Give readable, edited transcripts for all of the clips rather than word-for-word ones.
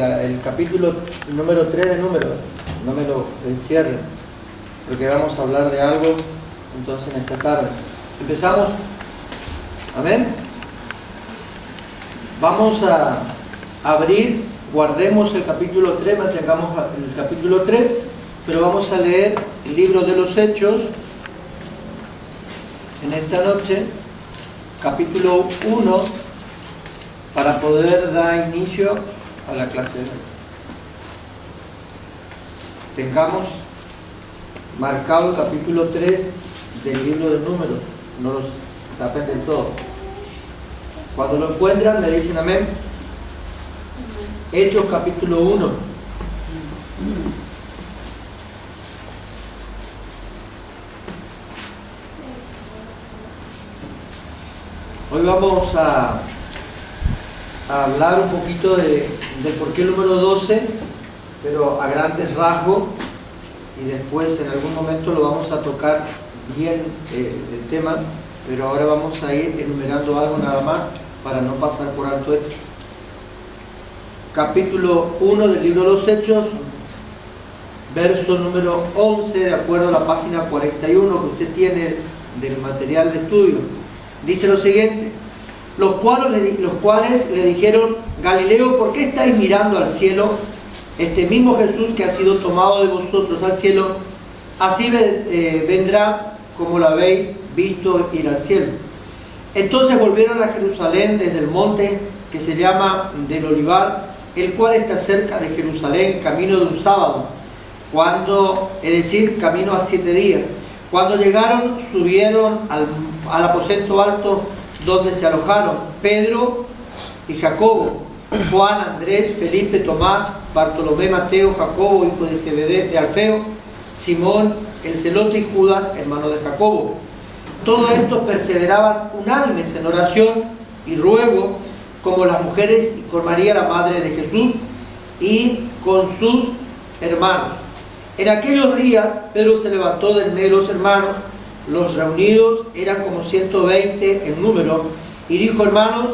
el capítulo número 3 de Números, no me lo encierren, porque vamos a hablar de algo entonces en esta tarde. Empezamos. Amén. Vamos a abrir, guardemos el capítulo 3, mantengamos el capítulo 3, pero vamos a leer el libro de los Hechos en esta noche, capítulo 1, para poder dar inicio a la clase de hoy. Tengamos marcado el capítulo 3 del libro de Números, no los tapen del todo. Cuando lo encuentran me dicen amén. Hechos capítulo 1. Hoy vamos a hablar un poquito de por qué el número 12, pero a grandes rasgos, y después en algún momento lo vamos a tocar bien el tema, pero ahora vamos a ir enumerando algo nada más para no pasar por alto esto. Capítulo 1 del libro de los Hechos, verso número 11, de acuerdo a la página 41 que usted tiene del material de estudio. Dice lo siguiente: los cuales le dijeron: Galileo, ¿por qué estáis mirando al cielo? Este mismo Jesús que ha sido tomado de vosotros al cielo, así vendrá como lo habéis visto ir al cielo. Entonces volvieron a Jerusalén desde el monte que se llama del Olivar, el cual está cerca de Jerusalén, camino de un sábado, es decir, camino a 7 días. Cuando llegaron, subieron al aposento alto donde se alojaron Pedro y Jacobo, Juan, Andrés, Felipe, Tomás, Bartolomé, Mateo, Jacobo, hijo de Zebedeo, de Alfeo, Simón, el celote, y Judas, hermano de Jacobo. Todos estos perseveraban unánimes en oración y ruego, como las mujeres, y con María, la madre de Jesús, y con sus hermanos. En aquellos días Pedro se levantó del medio de los hermanos, los reunidos eran como 120 en número, y dijo: hermanos,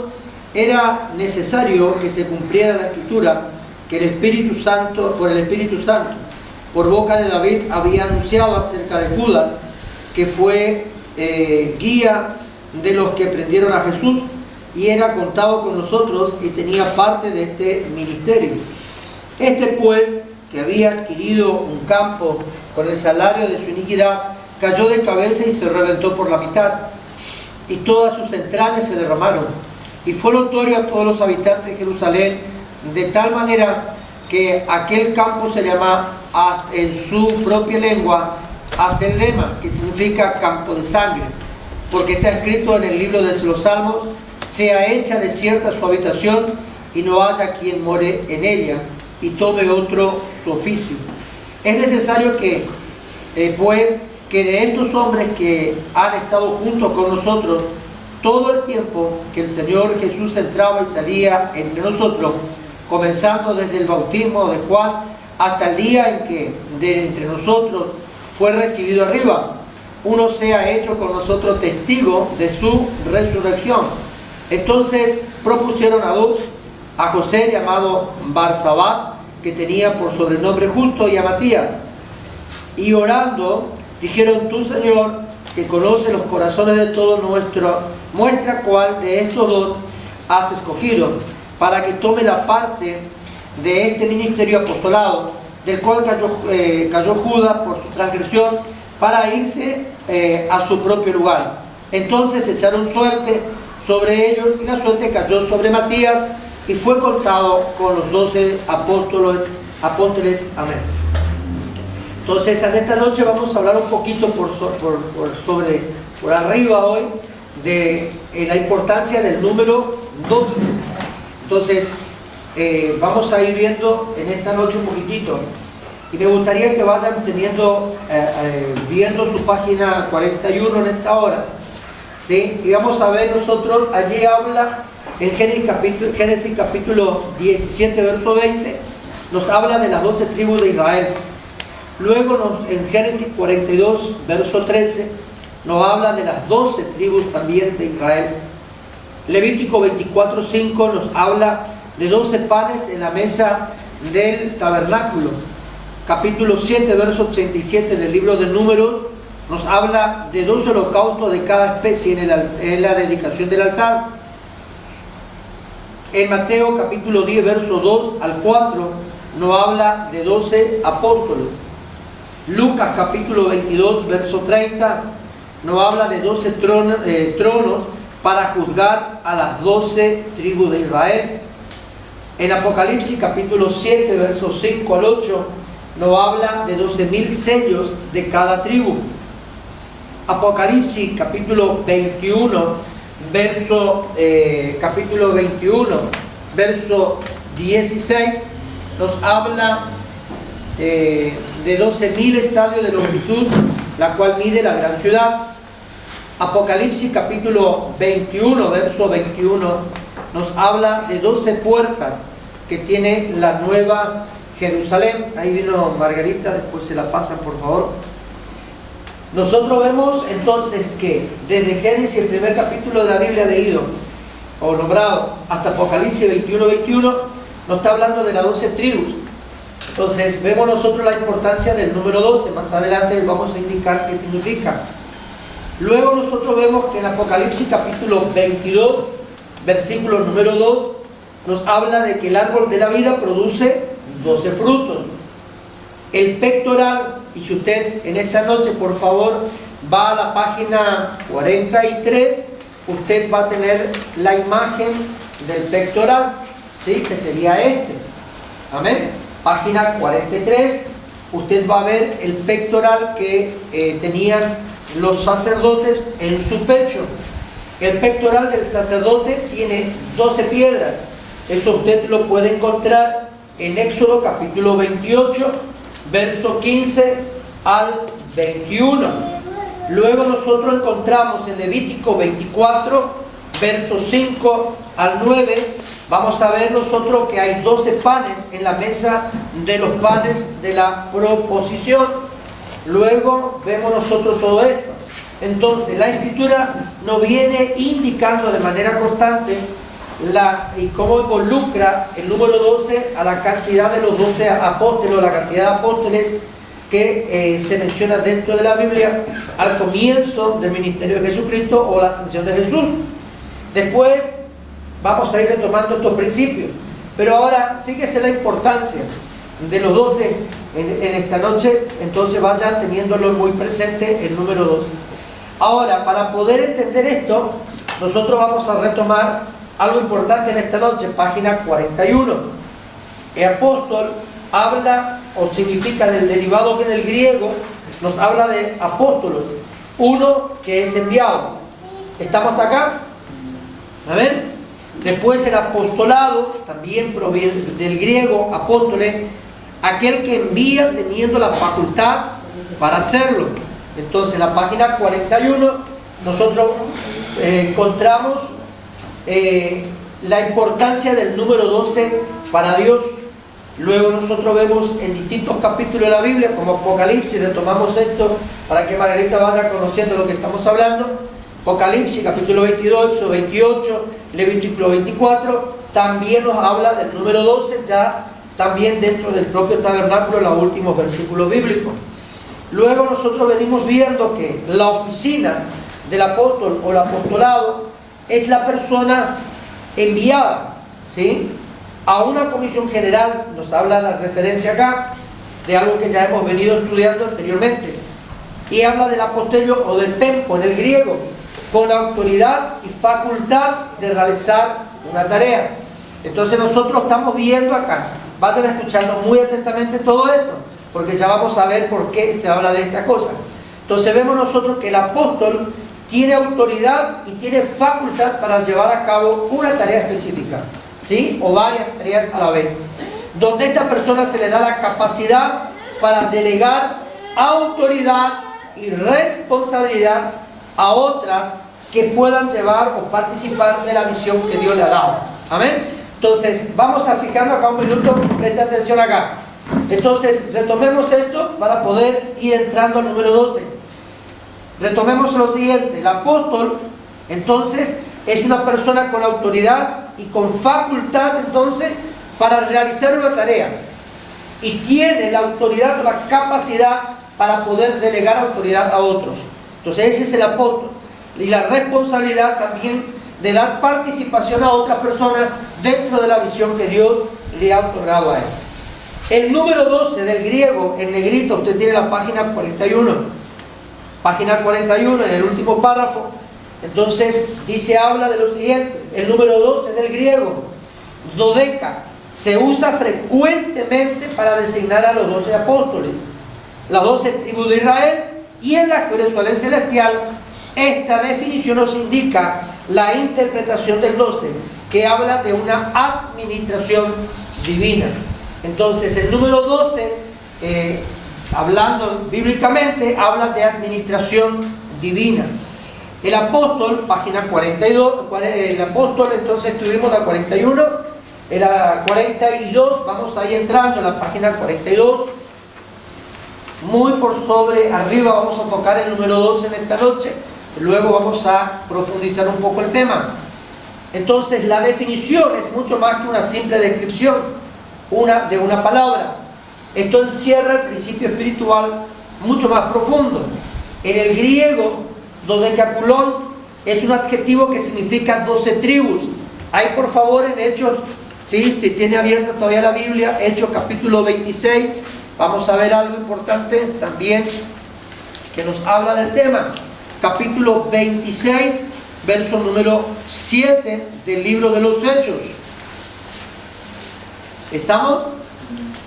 era necesario que se cumpliera la escritura que el Espíritu Santo, por boca de David, había anunciado acerca de Judas, que fue guía de los que prendieron a Jesús, y era contado con nosotros y tenía parte de este ministerio. Este pues, que había adquirido un campo con el salario de su iniquidad, cayó de cabeza y se reventó por la mitad, y todas sus entrañas se derramaron. Y fue notorio a todos los habitantes de Jerusalén, de tal manera que aquel campo se llama en su propia lengua Aceldema, que significa campo de sangre, porque está escrito en el libro de los Salmos: sea hecha desierta su habitación, y no haya quien more en ella, y tome otro su oficio. Es necesario que, pues, que de estos hombres que han estado juntos con nosotros todo el tiempo que el Señor Jesús entraba y salía entre nosotros, comenzando desde el bautismo de Juan hasta el día en que de entre nosotros fue recibido arriba, uno sea hecho con nosotros testigo de su resurrección. Entonces propusieron a dos, a José llamado Barsabás, que tenía por sobrenombre Justo, y a Matías, y orando dijeron: tú, Señor, que conoces los corazones de todos muestra cuál de estos dos has escogido, para que tome la parte de este ministerio apostolado, del cual cayó Judas por su transgresión, para irse a su propio lugar. Entonces echaron suerte sobre ellos, y la suerte cayó sobre Matías, y fue contado con los 12 apóstoles. Amén. Entonces, en esta noche vamos a hablar un poquito por arriba hoy de la importancia del número 12. Entonces, vamos a ir viendo en esta noche un poquitito, y me gustaría que vayan viendo su página 41 en esta hora, ¿sí? Y vamos a ver nosotros, allí habla en Génesis capítulo 17, verso 20, nos habla de las 12 tribus de Israel. Luego en Génesis 42, verso 13, nos habla de las 12 tribus también de Israel. Levítico 24:5 nos habla de 12 panes en la mesa del tabernáculo. Capítulo 7, verso 87 del libro de Números, nos habla de 12 holocaustos de cada especie en la dedicación del altar. En Mateo capítulo 10, verso 2 al 4, nos habla de 12 apóstoles. Lucas capítulo 22, verso 30, nos habla de 12 tronos para juzgar a las 12 tribus de Israel. En Apocalipsis capítulo 7, versos 5 al 8, nos habla de 12.000 sellos de cada tribu. Apocalipsis capítulo 21, capítulo 21, verso 16, nos habla de 12.000 estadios de longitud, la cual mide la gran ciudad. Apocalipsis capítulo 21, verso 21, nos habla de 12 puertas que tiene la nueva Jerusalén. Ahí vino Margarita, después se la pasan por favor. Nosotros vemos entonces que desde Génesis, el primer capítulo de la Biblia leído o nombrado, hasta Apocalipsis 21, nos está hablando de las 12 tribus. Entonces vemos nosotros la importancia del número 12. Más adelante vamos a indicar qué significa. Luego nosotros vemos que en Apocalipsis capítulo 22, versículo número 2, nos habla de que el árbol de la vida produce 12 frutos. El pectoral, y si usted en esta noche por favor va a la página 43, usted va a tener la imagen del pectoral, ¿sí? Que sería este. Amén. Página 43, usted va a ver el pectoral que tenían los sacerdotes en su pecho. El pectoral del sacerdote tiene 12 piedras. Eso usted lo puede encontrar en Éxodo capítulo 28, verso 15 al 21. Luego nosotros encontramos en Levítico 24, verso 5 al 9. Vamos a ver nosotros que hay 12 panes en la mesa de los panes de la proposición. Luego vemos nosotros todo esto. Entonces la Escritura nos viene indicando de manera constante y cómo involucra el número 12 a la cantidad de los 12 apóstoles, o la cantidad de apóstoles que se menciona dentro de la Biblia al comienzo del ministerio de Jesucristo o la ascensión de Jesús. Después vamos a ir retomando estos principios, pero ahora fíjese la importancia de los 12 en esta noche. Entonces vayan teniéndolo muy presente el número 12. Ahora, para poder entender esto, nosotros vamos a retomar algo importante en esta noche, página 41. El apóstol habla o significa del derivado que del griego, nos habla de apóstolos, uno que es enviado. ¿Estamos hasta acá? A ver. Después el apostolado también proviene del griego apóstoles, aquel que envía teniendo la facultad para hacerlo. Entonces en la página 41 nosotros encontramos la importancia del número 12 para Dios. Luego nosotros vemos en distintos capítulos de la Biblia, como Apocalipsis, retomamos esto para que Margarita vaya conociendo lo que estamos hablando. Apocalipsis, capítulo 22, 28, Levítico 24, también nos habla del número 12, ya también dentro del propio tabernáculo, los últimos versículos bíblicos. Luego nosotros venimos viendo que la oficina del apóstol o el apostolado es la persona enviada, ¿sí?, a una comisión general. Nos habla la referencia acá de algo que ya hemos venido estudiando anteriormente, y habla del apostelio o del tempo en el griego, con autoridad y facultad de realizar una tarea. Entonces nosotros estamos viendo acá, vayan escuchando muy atentamente todo esto, porque ya vamos a ver por qué se habla de esta cosa. Entonces vemos nosotros que el apóstol tiene autoridad y tiene facultad para llevar a cabo una tarea específica, ¿sí?, o varias tareas a la vez, donde a esta persona se le da la capacidad para delegar autoridad y responsabilidad a otras que puedan llevar o participar de la misión que Dios le ha dado. Amén. Entonces vamos a fijarnos acá un minuto, presta atención acá. Entonces retomemos esto para poder ir entrando al número 12. Retomemos lo siguiente: el apóstol entonces es una persona con autoridad y con facultad entonces para realizar una tarea. Y tiene la autoridad o la capacidad para poder delegar autoridad a otros. Entonces ese es el apóstol. Y la responsabilidad también de dar participación a otras personas dentro de la visión que Dios le ha otorgado a él. El número 12 del griego, en negrito, usted tiene la página 41. Página 41, en el último párrafo. Entonces, habla de lo siguiente. El número 12 del griego, dodeca, se usa frecuentemente para designar a los 12 apóstoles, las 12 tribus de Israel, y en la Jerusalén celestial, esta definición nos indica la interpretación del 12, que habla de una administración divina. Entonces, el número 12, hablando bíblicamente, habla de administración divina. El apóstol, página 42, el apóstol, entonces tuvimos la 41, era 42, vamos ahí entrando en la página 42, muy por sobre, arriba vamos a tocar el número 12 en esta noche, luego vamos a profundizar un poco el tema. Entonces la definición es mucho más que una simple descripción de una palabra. Esto encierra el principio espiritual mucho más profundo. En el griego, dodecaculón es un adjetivo que significa 12 tribus. Ahí por favor en Hechos, si tiene abierta todavía la Biblia, Hechos capítulo 26, vamos a ver algo importante también que nos habla del tema. Capítulo 26, verso número 7 del libro de los Hechos. ¿Estamos?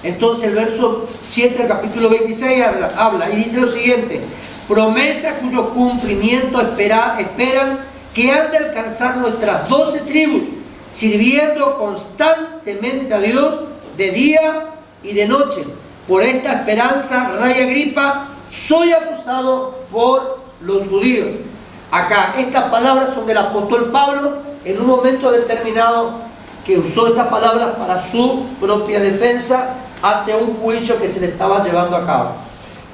Entonces el verso 7 del capítulo 26 habla y dice lo siguiente: promesa cuyo cumplimiento esperan que han de alcanzar nuestras 12 tribus, sirviendo constantemente a Dios de día y de noche. Por esta esperanza, Rey Agripa, soy acusado por los judíos. Acá, estas palabras son del apóstol Pablo en un momento determinado, que usó estas palabras para su propia defensa ante un juicio que se le estaba llevando a cabo.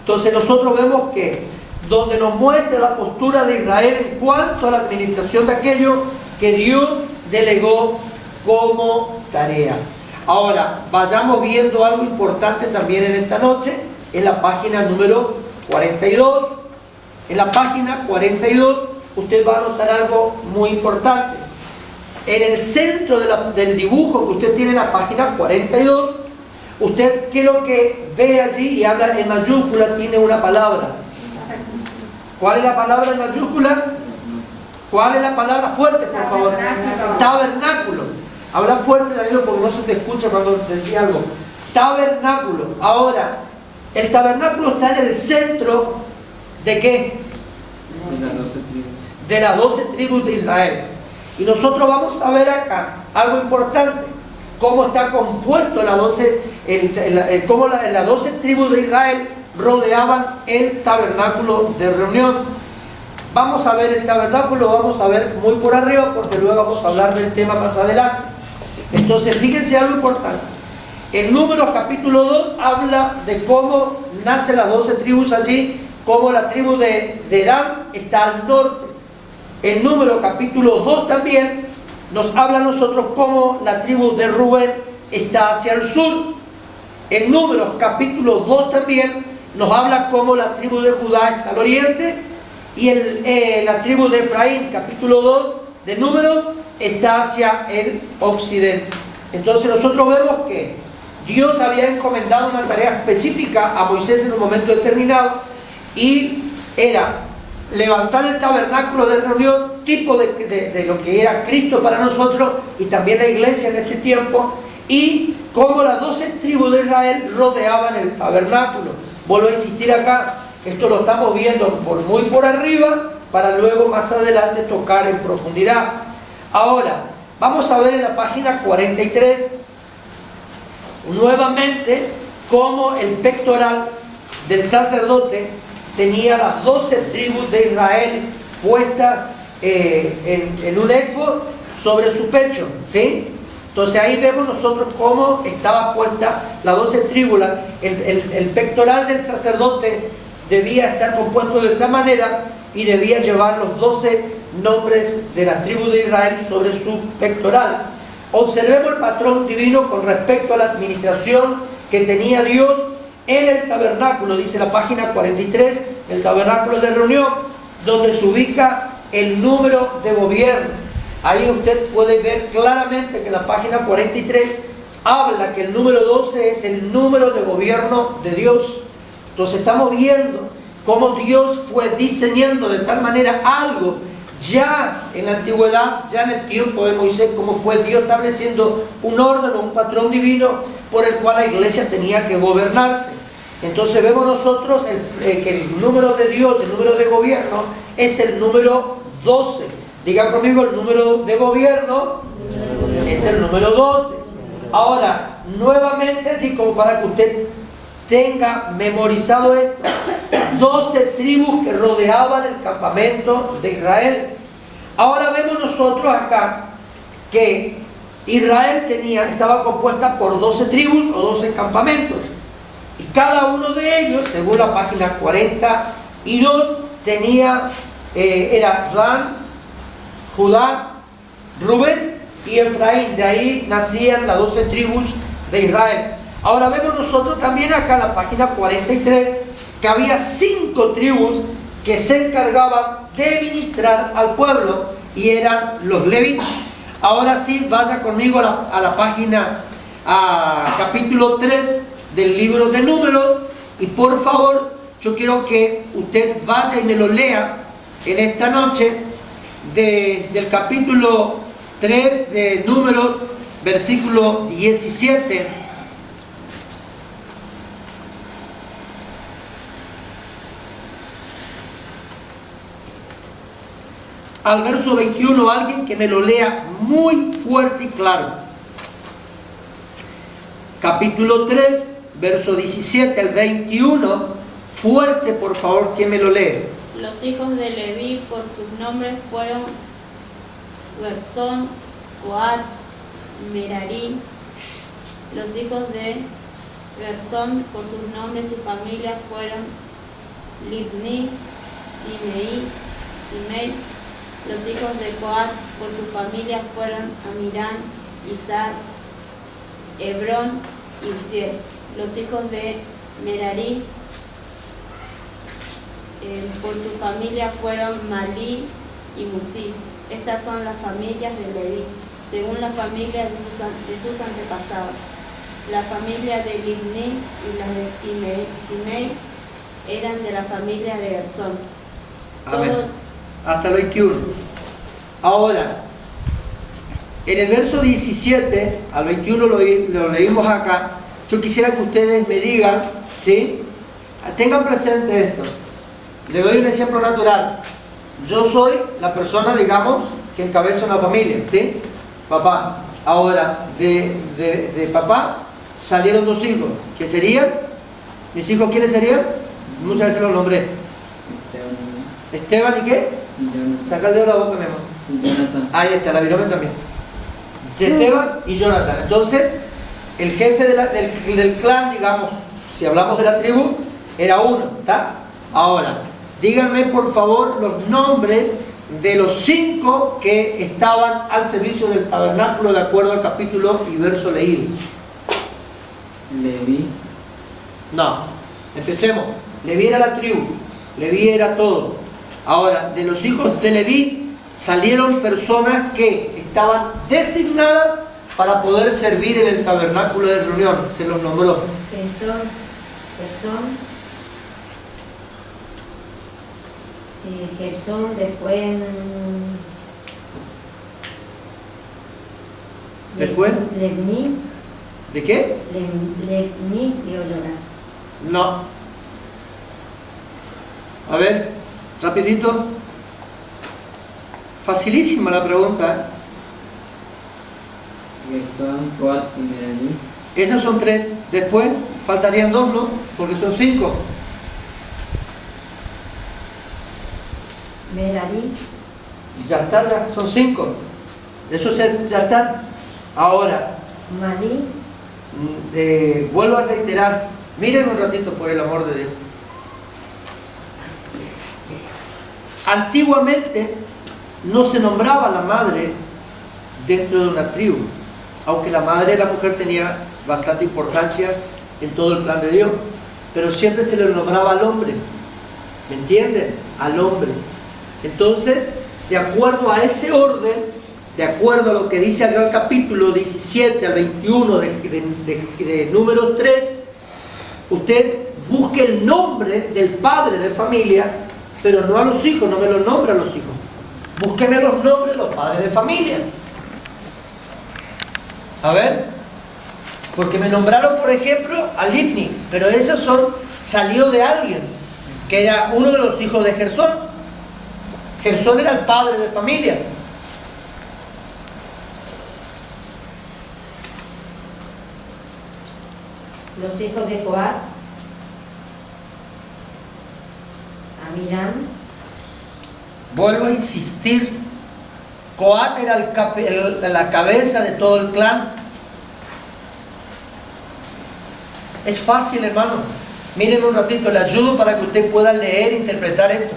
Entonces nosotros vemos que donde nos muestra la postura de Israel en cuanto a la administración de aquello que Dios delegó como tarea. Ahora, vayamos viendo algo importante también en esta noche, en la página número 42. En la página 42 usted va a notar algo muy importante. En el centro del dibujo que usted tiene en la página 42, usted, ¿qué es lo que ve allí? Y habla en mayúscula, tiene una palabra. ¿Cuál es la palabra en mayúscula? ¿Cuál es la palabra fuerte, por favor? Tabernáculo. Habla fuerte, Danilo, porque no se te escucha cuando decía algo. Tabernáculo. Ahora, el tabernáculo está en el centro ¿de qué? De las 12 tribus de Israel. Y nosotros vamos a ver acá algo importante, cómo está compuesto las 12, cómo las 12 tribus de Israel rodeaban el tabernáculo de reunión. Vamos a ver el tabernáculo, vamos a ver muy por arriba, porque luego vamos a hablar del tema más adelante. Entonces fíjense algo importante. En Números capítulo 2 habla de cómo nacen las 12 tribus allí, cómo la tribu de Dan está al norte. En Números capítulo 2 también nos habla a nosotros cómo la tribu de Rubén está hacia el sur. En Números capítulo 2 también nos habla cómo la tribu de Judá está al oriente, y la tribu de Efraín, capítulo 2 de Números, está hacia el occidente. Entonces nosotros vemos que Dios había encomendado una tarea específica a Moisés en un momento determinado, y era levantar el tabernáculo de reunión, tipo de lo que era Cristo para nosotros y también la iglesia en este tiempo, y cómo las 12 tribus de Israel rodeaban el tabernáculo. Vuelvo a insistir acá, esto lo estamos viendo muy por arriba, para luego más adelante tocar en profundidad. Ahora, vamos a ver en la página 43, nuevamente, cómo el pectoral del sacerdote tenía las 12 tribus de Israel puestas en un éfod sobre su pecho, ¿sí? Entonces ahí vemos nosotros cómo estaba puesta las 12 tribus. El pectoral del sacerdote debía estar compuesto de esta manera y debía llevar los 12 nombres de las tribus de Israel sobre su pectoral. observemos el patrón divino con respecto a la administración que tenía Dios en el tabernáculo. Dice la página 43, el tabernáculo de reunión, donde se ubica el número de gobierno. Ahí usted puede ver claramente que en la página 43 habla que el número 12 es el número de gobierno de Dios. Entonces estamos viendo cómo Dios fue diseñando de tal manera algo ya en la antigüedad, ya en el tiempo de Moisés, cómo fue Dios estableciendo un orden o un patrón divino por el cual la iglesia tenía que gobernarse. Entonces vemos nosotros que el número de Dios, el número de gobierno, es el número 12. Diga conmigo, el número de gobierno es el número 12. Ahora, nuevamente, así como para que usted tenga memorizado esto, 12 tribus que rodeaban el campamento de Israel. Ahora vemos nosotros acá que Israel estaba compuesta por 12 tribus o 12 campamentos. Y cada uno de ellos, según la página 42, era Dan, Judá, Rubén y Efraín. De ahí nacían las 12 tribus de Israel. Ahora vemos nosotros también acá en la página 43 que había 5 tribus que se encargaban de ministrar al pueblo y eran los levitas. Ahora sí, vaya conmigo a la página, capítulo 3 del libro de Números, y por favor, yo quiero que usted vaya y me lo lea en esta noche, desde el capítulo 3 de Números, versículo 17. Al verso 21, alguien que me lo lea muy fuerte y claro. Capítulo 3, verso 17 al 21, fuerte por favor, que me lo lee. Los hijos de Leví por sus nombres fueron Gersón, Coat, Merari. Los hijos de Gersón por sus nombres y familias fueron Libni, Simei. Los hijos de Coat por sus familias fueron Amirán, Isaac, Hebrón y Uziel. Los hijos de Merari por su familia fueron Malí y Musí. Estas son las familias de Leví, según la familia de sus antepasados. La familia de Libni y las de Simei eran de la familia de Gersón. Amén. Hasta el 21. Ahora, en el verso 17 al 21 lo leímos acá. Yo quisiera que ustedes me digan, ¿sí? Tengan presente esto. Le doy un ejemplo natural. Yo soy la persona, digamos, que encabeza una familia, ¿sí? Papá. Ahora, de papá salieron 2 hijos. ¿Qué serían? ¿Mis hijos quiénes serían? Muchas veces los nombré. Esteban y qué? Saca el dedo de la boca, mi amor. Jonathan. Ahí está, la virome también. Esteban y Jonathan. Entonces, el jefe del clan, digamos, si hablamos de la tribu, era uno, ¿está? Ahora, díganme por favor los nombres de los 5 que estaban al servicio del tabernáculo de acuerdo al capítulo y verso leído. Leví. No, empecemos. Leví era la tribu, Leví era todo. Ahora, de los hijos de Leví salieron personas que estaban designadas para poder servir en el tabernáculo de reunión. Se los nombró. Gersón, después ¿Después? Lebni. ¿De qué? Lebni y Olora. No. A ver, rapidito. Facilísima la pregunta. Gersón, Coat y Merari. Esos son 3. Después faltarían 2, ¿no? Porque son 5. Merari. Ya está, ya son 5. Eso ya está. Ahora, Malí. vuelvo a reiterar. Miren un ratito por el amor de Dios. Antiguamente no se nombraba la madre dentro de una tribu. aunque la madre de la mujer tenía bastante importancia en todo el plan de Dios, pero siempre se le nombraba al hombre, ¿me entienden? Al hombre. Entonces, de acuerdo a ese orden, de acuerdo a lo que dice acá el capítulo 17 al 21 de Números 3, usted busque el nombre del padre de familia, pero no a los hijos, no me los nombra a los hijos. Búsqueme los nombres de los padres de familia. A ver, porque me nombraron, por ejemplo, a Libni, pero esos salió de alguien, que era uno de los hijos de Gersón. Gersón era el padre de familia. Los hijos de Coat, Amiram. Vuelvo a insistir, Coat era la cabeza de todo el clan. Es fácil, hermano. Miren un ratito, le ayudo para que usted pueda leer e interpretar esto,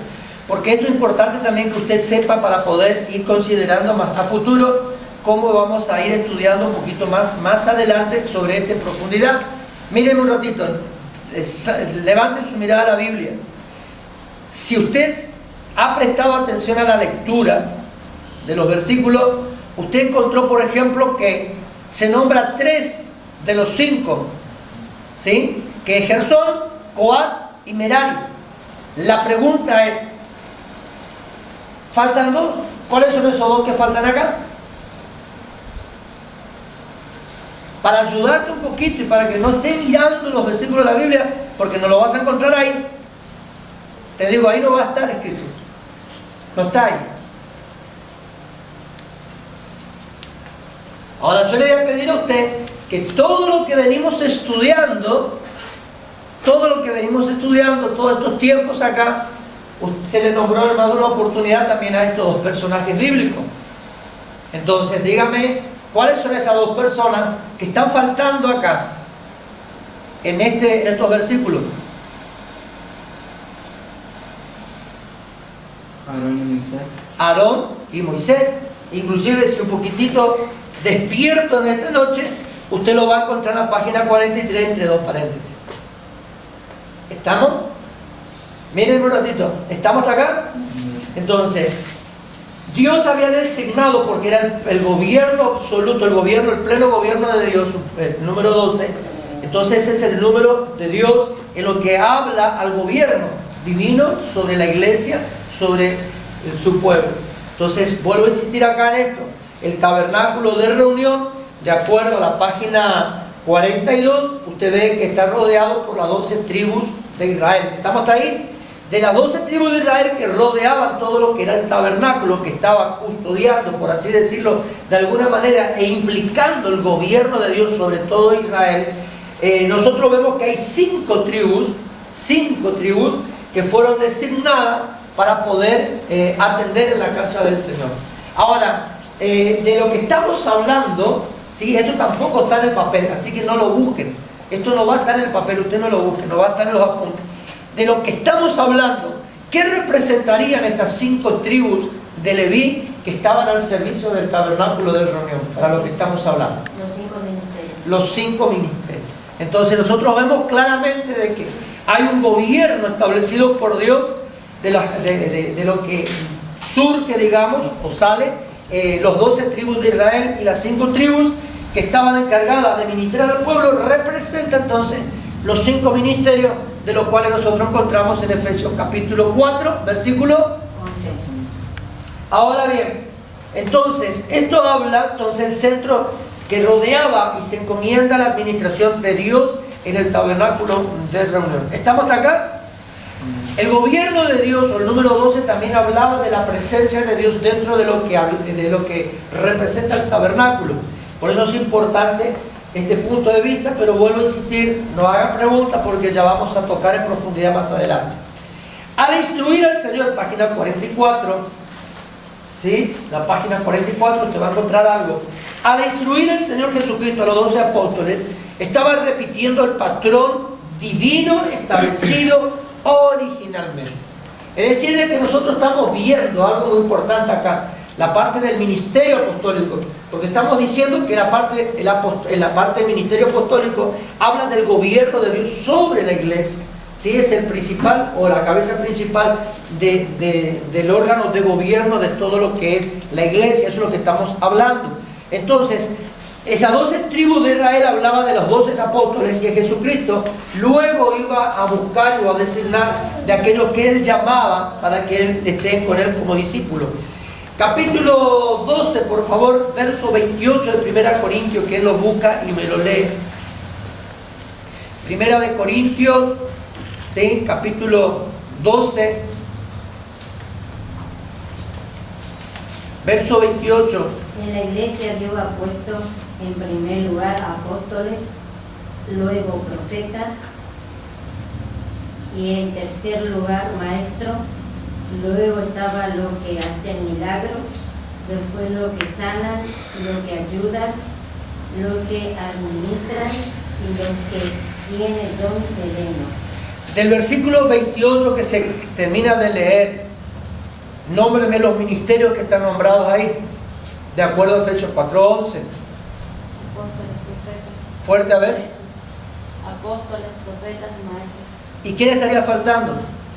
porque esto es importante también que usted sepa para poder ir considerando más a futuro cómo vamos a ir estudiando un poquito más adelante sobre esto en profundidad. Miren un ratito, levanten su mirada a la Biblia. Si usted ha prestado atención a la lectura de los versículos, usted encontró, por ejemplo, que se nombra 3 de los 5, ¿sí? Que es Gersón, Coat y Merari. La pregunta es, ¿faltan 2? ¿Cuáles son esos 2 que faltan acá? Para ayudarte un poquito y para que no estés mirando los versículos de la Biblia, porque no lo vas a encontrar ahí. Te digo, ahí no va a estar escrito. No está ahí. Ahora yo le voy a pedir a usted que todo lo que venimos estudiando, todos estos tiempos acá, se le nombró en más de una oportunidad también a estos 2 personajes bíblicos. Entonces dígame, ¿cuáles son esas 2 personas que están faltando acá en estos versículos? Aarón y Moisés. Aarón y Moisés. Inclusive si un poquitito despierto en esta noche, usted lo va a encontrar en la página 43 entre 2 paréntesis. ¿Estamos? Miren un ratito, ¿estamos hasta acá? Entonces, Dios había designado, porque era el gobierno absoluto, el pleno gobierno de Dios, el número 12. Entonces ese es el número de Dios en lo que habla al gobierno divino sobre la iglesia, sobre su pueblo. Entonces vuelvo a insistir acá en esto. El tabernáculo de reunión, de acuerdo a la página 42, usted ve que está rodeado por las 12 tribus de Israel. ¿Estamos hasta ahí? De las 12 tribus de Israel que rodeaban todo lo que era el tabernáculo, que estaba custodiando, por así decirlo, de alguna manera, e implicando el gobierno de Dios sobre todo Israel, nosotros vemos que hay 5 tribus que fueron designadas para poder atender en la casa del Señor. Ahora, de lo que estamos hablando, ¿sí? Esto tampoco está en el papel, así que no lo busquen. Esto no va a estar en el papel, usted no lo busque, no va a estar en los apuntes. De lo que estamos hablando, ¿qué representarían estas 5 tribus de Leví que estaban al servicio del tabernáculo de reunión? Para lo que estamos hablando. Los 5 ministerios. Entonces nosotros vemos claramente de que hay un gobierno establecido por Dios de lo que surge, digamos, o sale, los 12 tribus de Israel y las 5 tribus que estaban encargadas de ministrar al pueblo, representa entonces los 5 ministerios de los cuales nosotros encontramos en Efesios capítulo 4, versículo 11. Ahora bien, entonces, esto habla, entonces, el centro que rodeaba y se encomienda a la administración de Dios en el tabernáculo de reunión. ¿Estamos hasta acá? El gobierno de Dios, o el número 12, también hablaba de la presencia de Dios dentro de lo que representa el tabernáculo. Por eso es importante este punto de vista, pero vuelvo a insistir, no haga preguntas porque ya vamos a tocar en profundidad más adelante. Al instruir al Señor, página 44, ¿sí? La página 44, usted va a encontrar algo. Al instruir al Señor Jesucristo a los 12 apóstoles, estaba repitiendo el patrón divino establecido originalmente. Es decir, de que nosotros estamos viendo algo muy importante acá, la parte del ministerio apostólico. Porque estamos diciendo que la parte del ministerio apostólico habla del gobierno de Dios sobre la iglesia. ¿Sí? Es el principal o la cabeza principal del órgano de gobierno de todo lo que es la iglesia. Eso es lo que estamos hablando. Entonces, esas 12 tribus de Israel hablaba de los 12 apóstoles que Jesucristo luego iba a buscar o a designar de aquellos que Él llamaba para que Él estén con Él como discípulos. Capítulo 12, por favor, verso 28 de 1 Corintios, que Él lo busca y me lo lee. 1 de Corintios, ¿sí? Capítulo 12, verso 28. En la iglesia Dios ha puesto en primer lugar apóstoles, luego profetas, y en tercer lugar maestros, luego estaba los que hacen milagros, después los que sanan, los que ayudan, los que administran y los que tienen don de lengua. Del versículo 28 que se termina de leer, nómbreme los ministerios que están nombrados ahí, de acuerdo a Efesios 4:11. Apóstoles, profetas. Fuerte, a ver. Apóstoles, profetas y maestros. ¿Y quién estaría faltando?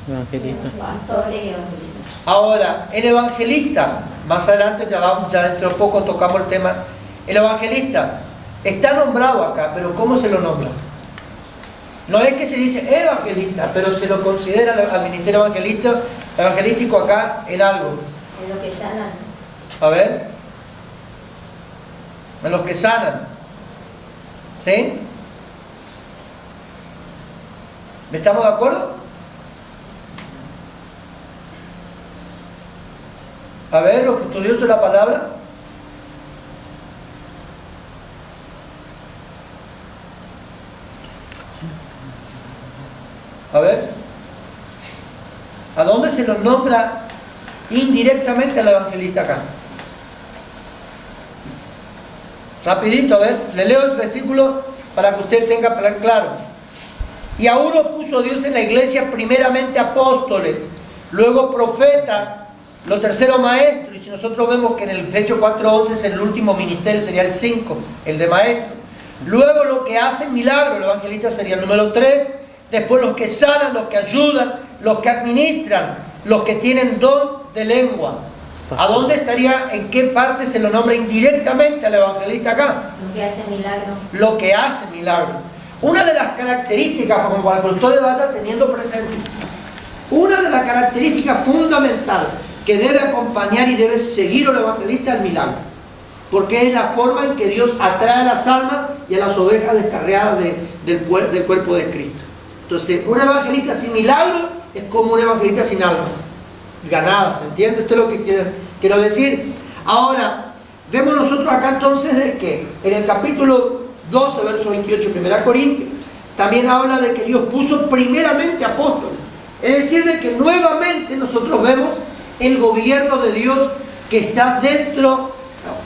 Evangelista. Pastores y evangelistas. Ahora, el evangelista, más adelante ya dentro de poco tocamos el tema. El evangelista está nombrado acá, pero ¿cómo se lo nombra? No es que se dice evangelista, pero se lo considera al ministerio evangelístico acá en algo. En lo que sanan. A ver. En los que sanan. ¿Sí? ¿Estamos de acuerdo? A ver, los estudiosos de la palabra. A ver. ¿A dónde se nos nombra indirectamente al evangelista acá? Rapidito, a ver, le leo el versículo para que usted tenga claro. Y a uno puso Dios en la iglesia primeramente apóstoles, luego profetas, lo tercero maestros. Y si nosotros vemos que en el Efesios 4:11 es el último ministerio, sería el 5, el de maestro. Luego los que hacen milagros, el evangelista sería el número 3. Después los que sanan, los que ayudan, los que administran, los que tienen don de lengua. ¿A dónde estaría, en qué parte se lo nombra indirectamente al evangelista acá? Lo que hace milagros. Lo que hace milagros. Una de las características, como para que usted vaya teniendo presente, una de las características fundamentales que debe acompañar y debe seguir al evangelista es el milagro. Porque es la forma en que Dios atrae a las almas y a las ovejas descarriadas del cuerpo de Cristo. Entonces, un evangelista sin milagro es como un evangelista sin almas ganadas, ¿entiende? Esto es lo que quiero decir. Ahora, vemos nosotros acá entonces de que en el capítulo 12, verso 28, 1 Corintios, también habla de que Dios puso primeramente apóstoles. Es decir, de que nuevamente nosotros vemos el gobierno de Dios que está dentro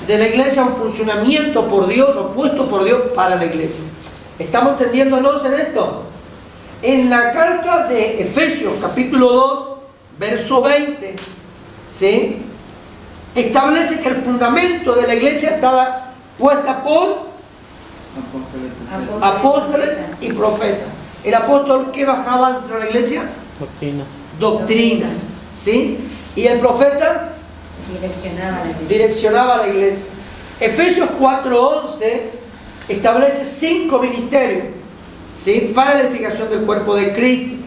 de la iglesia, un funcionamiento por Dios o puesto por Dios para la iglesia. ¿Estamos entendiéndonos en esto? En la carta de Efesios, capítulo 2, verso 20, ¿sí? Establece que el fundamento de la iglesia estaba puesta por apóstoles y profetas. ¿El apóstol qué bajaba dentro de la iglesia? Doctrinas. Doctrinas, ¿sí? Y el profeta direccionaba a la iglesia. Efesios 4:11 establece 5 ministerios, ¿sí? Para la edificación del cuerpo de Cristo.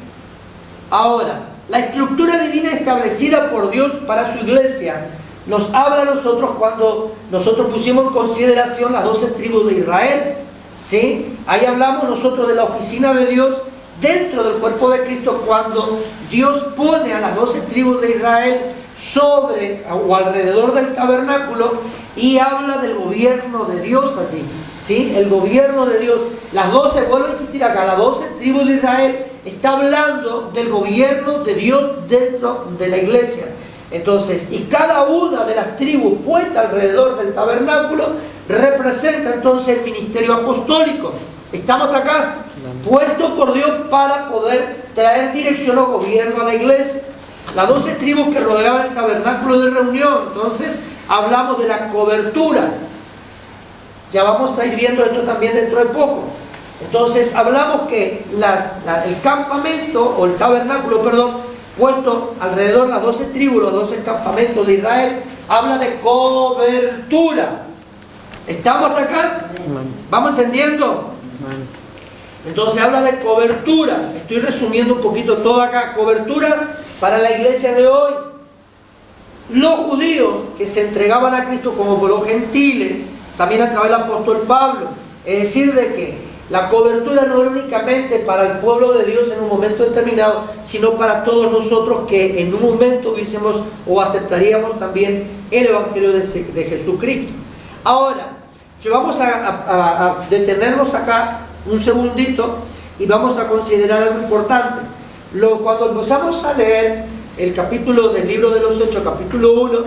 Ahora, la estructura divina establecida por Dios para su iglesia nos habla a nosotros cuando nosotros pusimos en consideración las 12 tribus de Israel, ¿sí? Ahí hablamos nosotros de la oficina de Dios dentro del cuerpo de Cristo, cuando Dios pone a las 12 tribus de Israel sobre o alrededor del tabernáculo y habla del gobierno de Dios allí, ¿sí? El gobierno de Dios. Las 12, vuelvo a insistir acá, las 12 tribus de Israel está hablando del gobierno de Dios dentro de la iglesia. Entonces, y cada una de las tribus puestas alrededor del tabernáculo representa entonces el ministerio apostólico. Estamos hasta acá, puestos por Dios para poder traer dirección o gobierno a la iglesia. Las 12 tribus que rodeaban el tabernáculo de reunión, entonces hablamos de la cobertura, Ya vamos a ir viendo esto también dentro de poco. Entonces hablamos que el campamento, o el tabernáculo, perdón, puesto alrededor de las 12 tribus, los 12 campamentos de Israel, habla de cobertura. ¿Estamos hasta acá? ¿Vamos entendiendo? Entonces habla de cobertura. Estoy resumiendo un poquito todo acá. Cobertura para la iglesia de hoy. Los judíos que se entregaban a Cristo como los gentiles, también a través del apóstol Pablo. Es decir, de que la cobertura no era únicamente para el pueblo de Dios en un momento determinado, sino para todos nosotros que en un momento hubiésemos o aceptaríamos también el Evangelio de Jesucristo. Ahora, vamos a detenernos acá un segundito y vamos a considerar algo importante. Cuando empezamos a leer el capítulo del libro de los Hechos, capítulo 1,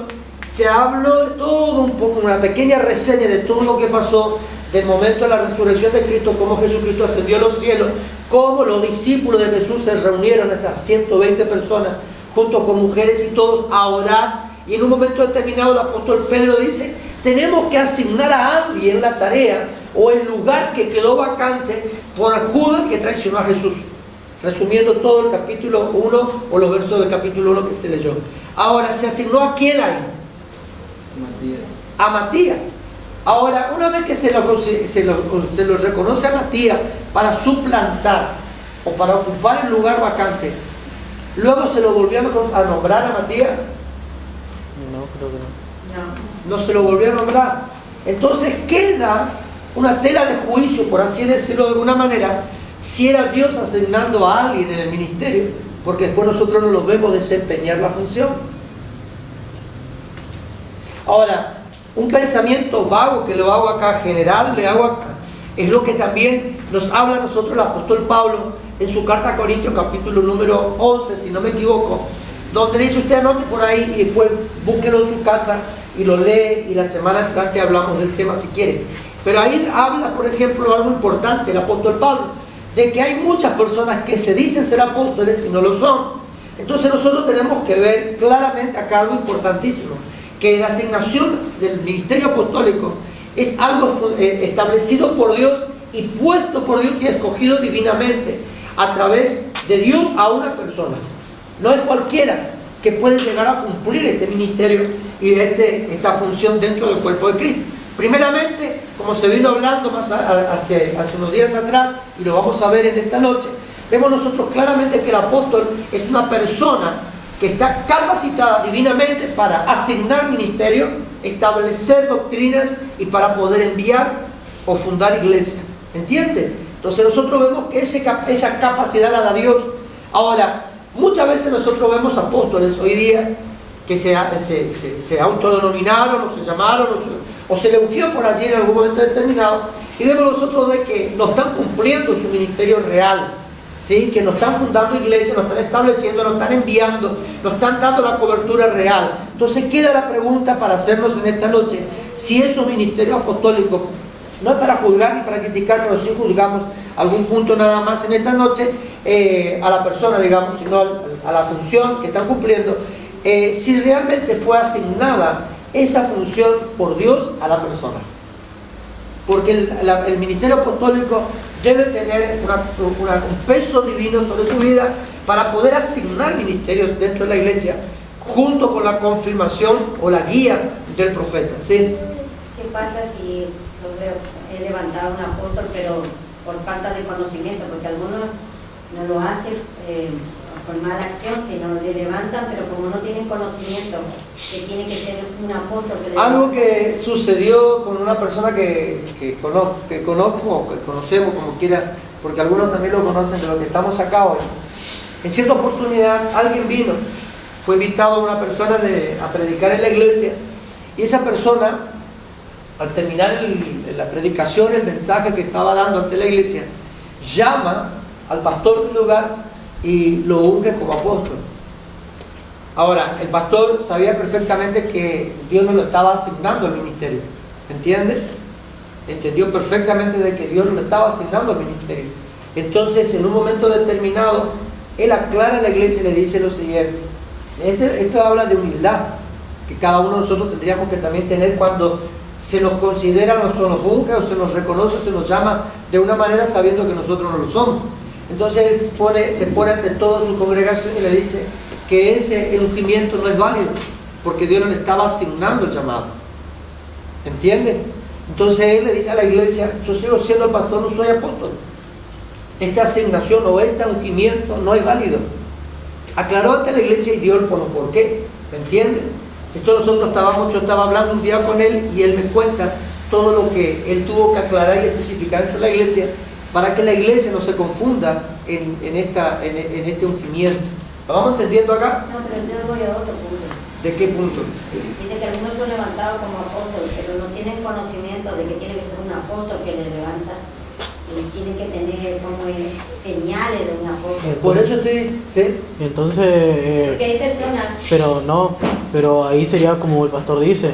se habló de todo un poco, una pequeña reseña de todo lo que pasó del momento de la resurrección de Cristo, cómo Jesucristo ascendió a los cielos, cómo los discípulos de Jesús se reunieron, esas 120 personas, junto con mujeres y todos, a orar. Y en un momento determinado el apóstol Pedro dice: tenemos que asignar a alguien la tarea o el lugar que quedó vacante por Judas, que traicionó a Jesús. Resumiendo todo el capítulo 1 o los versos del capítulo 1 que se leyó. Ahora, ¿se asignó a quién ahí? A Matías. Ahora, una vez que se lo reconoce a Matías para suplantar o para ocupar el lugar vacante, luego se lo volvió a nombrar a Matías. No, creo que no. No se lo volvió a nombrar. Entonces queda una tela de juicio, por así decirlo de alguna manera, si era Dios asignando a alguien en el ministerio, porque después nosotros no lo vemos desempeñar la función. Ahora, un pensamiento vago que lo hago acá, general, le hago acá, es lo que también nos habla a nosotros el apóstol Pablo en su carta a Corintios, capítulo número 11, si no me equivoco, donde dice: usted anote por ahí y después búsquelo en su casa y lo lee, y la semana entrante hablamos del tema si quiere. Pero ahí habla, por ejemplo, algo importante el apóstol Pablo, de que hay muchas personas que se dicen ser apóstoles y no lo son. Entonces nosotros tenemos que ver claramente acá algo importantísimo, que la asignación del ministerio apostólico es algo establecido por Dios y puesto por Dios y escogido divinamente a través de Dios a una persona. No es cualquiera que puede llegar a cumplir este ministerio y esta función dentro del cuerpo de Cristo. Primeramente, como se vino hablando hace unos días atrás, y lo vamos a ver en esta noche, vemos nosotros claramente que el apóstol es una persona que está capacitada divinamente para asignar ministerio, establecer doctrinas y para poder enviar o fundar iglesia. ¿Entiende? Entonces nosotros vemos que esa capacidad la da Dios. Ahora, muchas veces nosotros vemos apóstoles hoy día que se autodenominaron o se llamaron o se le ungió por allí en algún momento determinado, y vemos nosotros de que no están cumpliendo su ministerio real, ¿sí? Que no están fundando iglesias, no están estableciendo, no están enviando, no están dando la cobertura real. Entonces queda la pregunta para hacernos en esta noche: si esos ministerios apostólicos, no es para juzgar ni para criticar, pero sí juzgamos algún punto nada más en esta noche a la persona, digamos, sino a la función que están cumpliendo, si realmente fue asignada esa función por Dios a la persona. Porque el ministerio apostólico debe tener un peso divino sobre su vida para poder asignar ministerios dentro de la iglesia, junto con la confirmación o la guía del profeta. ¿Sí? ¿Qué pasa si he levantado un apóstol, pero por falta de conocimiento? Porque algunos no lo hacen por mala acción, sino le levantan, pero como no tienen conocimiento, que tiene que ser un apóstol. Algo que sucedió con una persona que conozco o que conocemos, como quiera, porque algunos también lo conocen de lo que estamos acá hoy. En cierta oportunidad alguien vino, fue invitado a una persona a predicar en la iglesia, y esa persona, al terminar la predicación, el mensaje que estaba dando ante la iglesia, llama al pastor del lugar y lo unge como apóstol. Ahora, el pastor sabía perfectamente que Dios no lo estaba asignando al ministerio, ¿entiende? Entendió perfectamente de que Dios no lo estaba asignando al ministerio. Entonces, en un momento determinado, él aclara a la iglesia y le dice lo siguiente: esto habla de humildad, que cada uno de nosotros tendríamos que también tener cuando se nos considera, o se nos unge, o se nos reconoce, o se nos llama de una manera sabiendo que nosotros no lo somos. Entonces él se pone ante toda su congregación y le dice que ese ungimiento no es válido, porque Dios no le estaba asignando el llamado. ¿Entienden? Entonces él le dice a la iglesia, yo sigo siendo el pastor, no soy apóstol. Esta asignación o este ungimiento no es válido. Aclaró ante la iglesia y dio el por qué. ¿Me entienden? Esto yo estaba hablando un día con él y él me cuenta todo lo que él tuvo que aclarar y especificar dentro de la iglesia para que la iglesia no se confunda en este ungimiento. ¿Lo vamos entendiendo acá? No, pero yo voy a otro punto. ¿De qué punto? Dice que algunos son levantados como apóstoles, pero no tienen conocimiento de que tiene que ser un apóstol que les levanta. Y tienen que tener como señales de un apóstol. Por eso estoy... ¿sí? Entonces... Porque hay personas... Pero ahí sería como el pastor dice,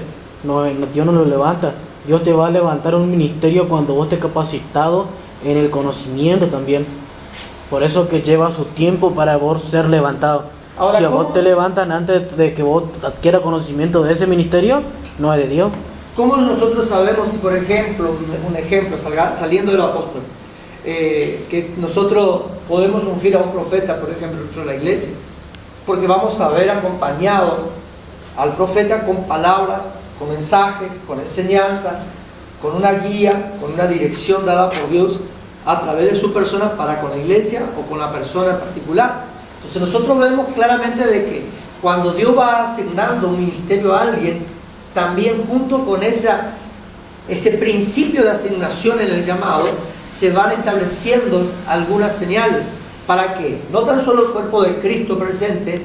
Dios no lo levanta. Dios te va a levantar un ministerio cuando vos estés capacitado en el conocimiento también. Por eso que lleva su tiempo para vos ser levantado. Ahora, si a vos te levantan antes de que vos adquieras conocimiento de ese ministerio, no es de Dios. ¿Cómo nosotros sabemos si, por ejemplo, saliendo del apóstol, que nosotros podemos ungir a un profeta, por ejemplo, dentro de la iglesia? Porque vamos a ver acompañado al profeta con palabras, con mensajes, con enseñanza, con una guía, con una dirección dada por Dios a través de su persona para con la iglesia o con la persona en particular. Entonces nosotros vemos claramente de que cuando Dios va asignando un ministerio a alguien, también junto con ese principio de asignación en el llamado, se van estableciendo algunas señales para que no tan solo el cuerpo de Cristo presente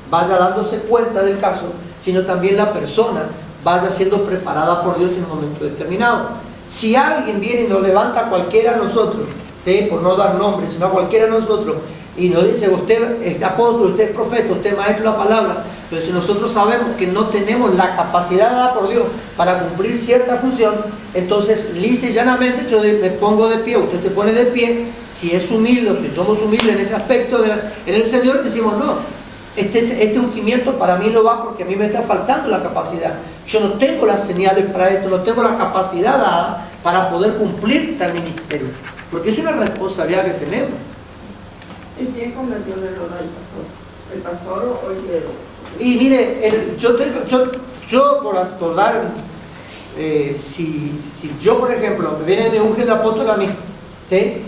vaya dándose cuenta del caso, sino también la persona vaya siendo preparada por Dios en un momento determinado. Si alguien viene y nos levanta a cualquiera de nosotros, ¿sí? Por no dar nombre, sino a cualquiera de nosotros, y nos dice, usted es apóstol, usted es profeta, usted me ha hecho la palabra, pero si nosotros sabemos que no tenemos la capacidad dada por Dios para cumplir cierta función, entonces lisa y llanamente yo me pongo de pie, usted se pone de pie, si es humilde, si somos humildes en ese aspecto en el Señor, decimos no, este ungimiento para mí no va porque a mí me está faltando la capacidad, yo no tengo las señales para esto, no tengo la capacidad dada para poder cumplir tal ministerio, porque es una responsabilidad que tenemos. ¿Y quién cometió el error al pastor? ¿El pastor o el clero? Y mire, yo por dar, si yo por ejemplo, me viene de unge de apóstol a mí, ¿sí?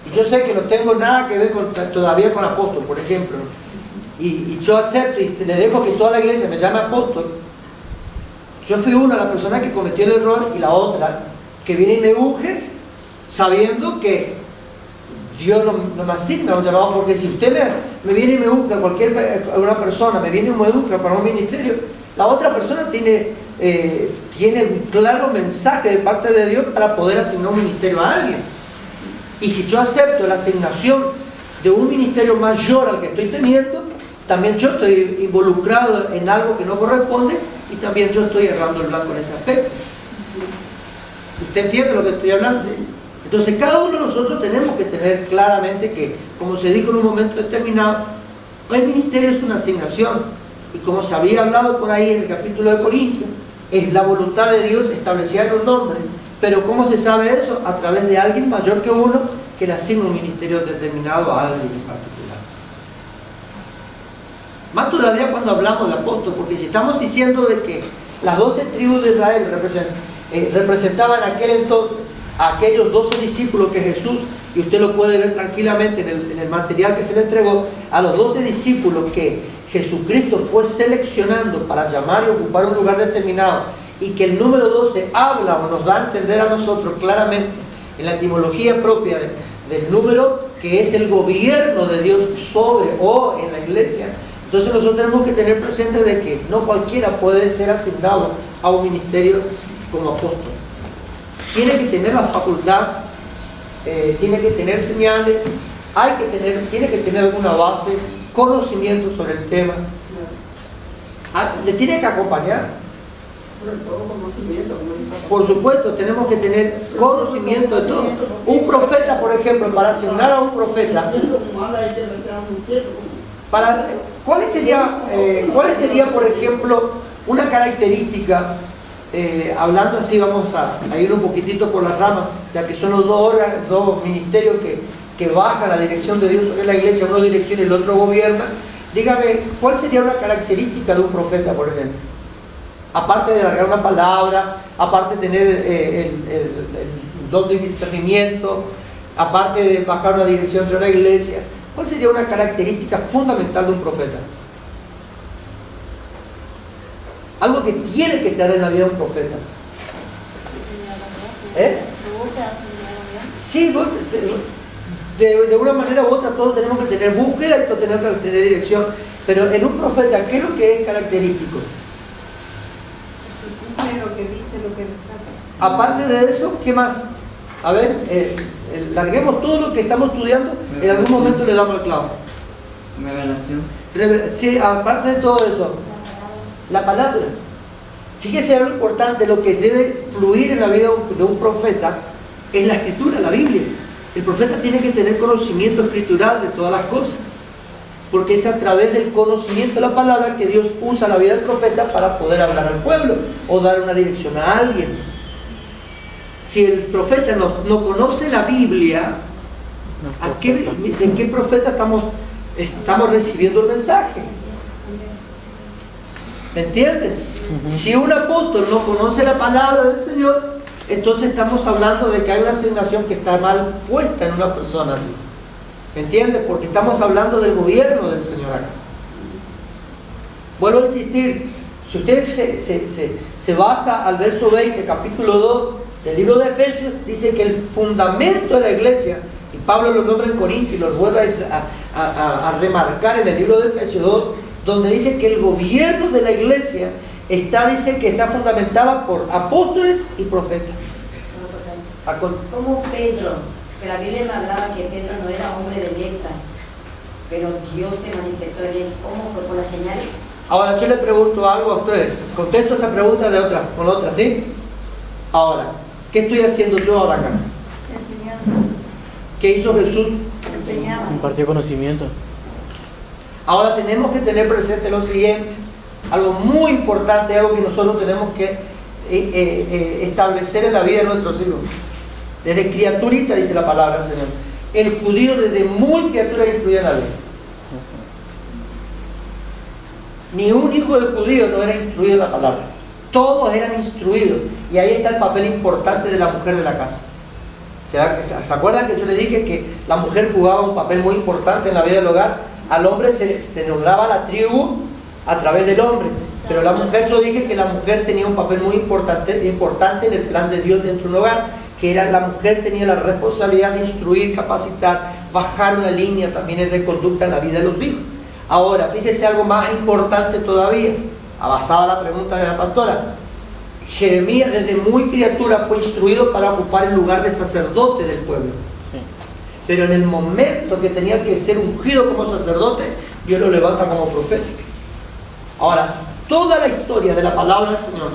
Y yo sé que no tengo nada que ver todavía con apóstol, por ejemplo, y yo acepto y le dejo que toda la iglesia me llame apóstol, yo fui una de las personas que cometió el error y la otra que viene y me unge sabiendo que Dios no me asigna un llamado, porque si usted me viene y me unge, una persona me viene y me unge para un ministerio, la otra persona tiene un claro mensaje de parte de Dios para poder asignar un ministerio a alguien. Y si yo acepto la asignación de un ministerio mayor al que estoy teniendo, también yo estoy involucrado en algo que no corresponde y también yo estoy errando el blanco en ese aspecto. ¿Usted entiende lo que estoy hablando? Entonces cada uno de nosotros tenemos que tener claramente que, como se dijo en un momento determinado, el ministerio es una asignación y como se había hablado por ahí en el capítulo de Corintios, es la voluntad de Dios establecida en un nombre, pero ¿cómo se sabe eso? A través de alguien mayor que uno que le asigna un ministerio determinado a alguien en particular. Más todavía cuando hablamos de apóstol, porque si estamos diciendo de que las 12 tribus de Israel representaban en aquel entonces a aquellos 12 discípulos que Jesús, y usted lo puede ver tranquilamente en el material que se le entregó, a los 12 discípulos que Jesucristo fue seleccionando para llamar y ocupar un lugar determinado, y que el número 12 habla o nos da a entender a nosotros claramente en la etimología propia del número, que es el gobierno de Dios sobre o en la iglesia. Entonces nosotros tenemos que tener presente de que no cualquiera puede ser asignado a un ministerio como apóstol. Tiene que tener la facultad, tiene que tener señales, tiene que tener alguna base, conocimiento sobre el tema. Le tiene que acompañar. Por supuesto, tenemos que tener conocimiento de todo. Un profeta, por ejemplo, para asignar a un profeta, ¿cuál sería, por ejemplo, una característica hablando así, vamos a ir un poquitito por las ramas, ya que son los dos ministerios que bajan la dirección de Dios sobre la iglesia, uno direcciona y el otro gobierna. Dígame, ¿cuál sería una característica de un profeta, por ejemplo? Aparte de largar una palabra, aparte de tener el don de discernimiento, aparte de bajar una dirección de la iglesia, ¿cuál sería una característica fundamental de un profeta? Algo que tiene que tener en la vida de un profeta. Sí, de una manera u otra todos tenemos que tener búsqueda y todos tenemos que tener dirección, pero en un profeta, ¿qué es lo que es característico? Se cumple lo que dice, lo que desata. Aparte de eso, ¿qué más? A ver, larguemos todo lo que estamos estudiando, en algún momento le damos el clavo. Revelación. Sí, aparte de todo eso, la palabra. Fíjese algo importante, lo que debe fluir en la vida de un profeta es la escritura, la Biblia. El profeta tiene que tener conocimiento escritural de todas las cosas, porque es a través del conocimiento de la palabra que Dios usa la vida del profeta para poder hablar al pueblo o dar una dirección a alguien. Si el profeta no conoce la Biblia, ¿de qué profeta estamos recibiendo el mensaje? ¿Me entienden? Si un apóstol no conoce la palabra del Señor, entonces estamos hablando de que hay una asignación que está mal puesta en una persona así. ¿Me entiendes? Porque estamos hablando del gobierno del Señor acá. Vuelvo a insistir, si usted se basa al verso 20, capítulo 2 del libro de Efesios, dice que el fundamento de la iglesia, y Pablo lo nombra en Corinto y lo vuelve a remarcar en el libro de Efesios 2, donde dice que el gobierno de la iglesia dice que está fundamentada por apóstoles y profetas. Como Pedro, que la Biblia me hablaba que Pedro no era hombre de letra, pero Dios se manifestó en él. ¿Cómo fue? ¿Con las señales? Ahora yo le pregunto algo a ustedes, contesto esa pregunta con otra, ¿sí? Ahora, ¿qué estoy haciendo yo ahora acá? Enseñando. ¿Qué hizo Jesús? Enseñaba. Impartió conocimiento. Ahora tenemos que tener presente lo siguiente, algo muy importante, algo que nosotros tenemos que establecer en la vida de nuestros hijos. Desde criaturita, dice la palabra del Señor, el judío desde muy criatura instruía en la ley. Ni un hijo de judío no era instruido en la palabra, todos eran instruidos, y ahí está el papel importante de la mujer de la casa. ¿Se acuerdan que yo le dije que la mujer jugaba un papel muy importante en la vida del hogar? Al hombre se nombraba la tribu a través del hombre, pero la mujer, yo dije que la mujer tenía un papel muy importante en el plan de Dios dentro de un hogar, que era la mujer tenía la responsabilidad de instruir, capacitar, bajar una línea también de conducta en la vida de los hijos. Ahora, fíjese algo más importante todavía, basada en la pregunta de la pastora. Jeremías desde muy criatura fue instruido para ocupar el lugar de sacerdote del pueblo. Sí. Pero en el momento que tenía que ser ungido como sacerdote, Dios lo levanta como profeta. Ahora, toda la historia de la palabra del Señor,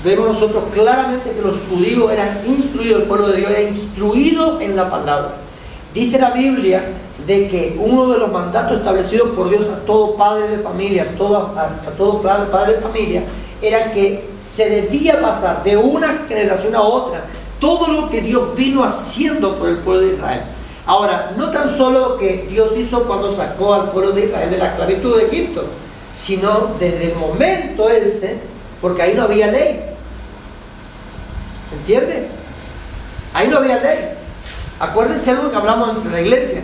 vemos nosotros claramente que los judíos eran instruidos, el pueblo de Dios era instruido en la palabra. Dice la Biblia de que uno de los mandatos establecidos por Dios a todo padre de familia, a todo padre de familia, era que se debía pasar de una generación a otra todo lo que Dios vino haciendo por el pueblo de Israel. Ahora, no tan solo lo que Dios hizo cuando sacó al pueblo de Israel de la esclavitud de Egipto, sino desde el momento ese, porque ahí no había ley. ¿Entiende? Ahí no había ley. Acuérdense algo que hablamos entre la iglesia.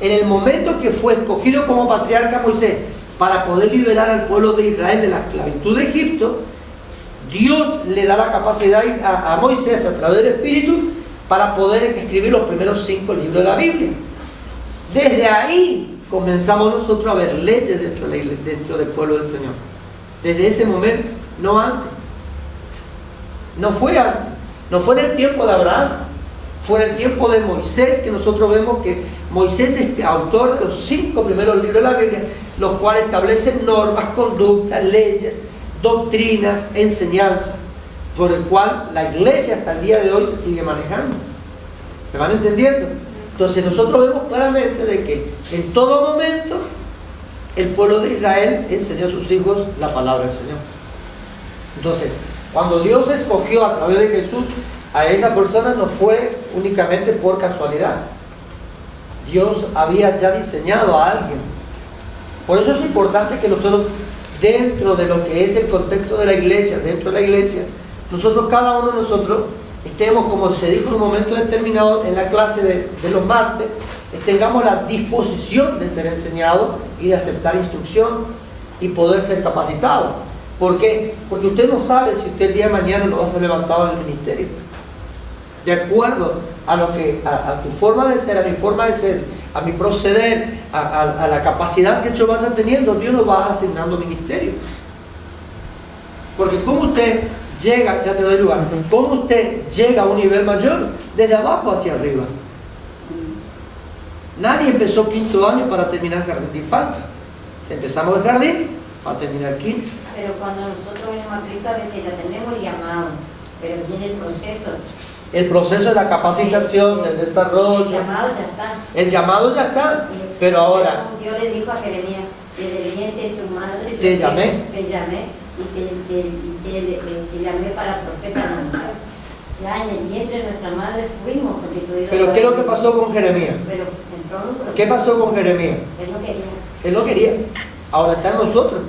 En el momento que fue escogido como patriarca Moisés para poder liberar al pueblo de Israel de la esclavitud de Egipto, Dios le da la capacidad a Moisés a través del Espíritu para poder escribir los primeros 5 libros de la Biblia. Desde ahí comenzamos nosotros a ver leyes dentro del pueblo del Señor. Desde ese momento, no antes. No fue antes. No fue en el tiempo de Abraham. Fue en el tiempo de Moisés que nosotros vemos que Moisés es autor de los 5 primeros libros de la Biblia, los cuales establecen normas, conductas, leyes, doctrinas, enseñanzas, por el cual la iglesia hasta el día de hoy se sigue manejando. ¿Me van entendiendo? Entonces nosotros vemos claramente de que en todo momento el pueblo de Israel enseñó a sus hijos la palabra del Señor. Entonces, Cuando Dios escogió a través de Jesús a esa persona, no fue únicamente por casualidad. Dios había ya diseñado a alguien. Por eso es importante que nosotros, dentro de lo que es el contexto de la iglesia, dentro de la iglesia, nosotros, cada uno de nosotros, estemos, como se dijo en un momento determinado en la clase de los martes, tengamos la disposición de ser enseñados y de aceptar instrucción y poder ser capacitados. ¿Por qué? Porque usted no sabe si usted el día de mañana lo va a ser levantado en el ministerio. De acuerdo a lo que, a tu forma de ser, a mi forma de ser, a mi proceder, a la capacidad que yo vaya teniendo, Dios nos va asignando ministerio. Porque como usted llega, ya te doy lugar, como usted llega a un nivel mayor, desde abajo hacia arriba. Nadie empezó quinto año para terminar jardín de infantes. Empezamos el jardín para terminar quinto. Pero cuando nosotros venimos a Cristo, a veces ya tenemos el llamado, pero viene el proceso. El proceso de la capacitación, del desarrollo. El llamado ya está. El llamado ya está. Pero ahora, Dios le dijo a Jeremías: desde el vientre de tu madre te llamé. Te llamé y te llamé para profeta anunciar. Ya en el vientre de nuestra madre fuimos constituidos. Pero ¿qué es lo que pasó con Jeremías? Pero entró en un proceso. ¿Qué pasó con Jeremías? Él no quería. Él no quería. Ahora está en nosotros.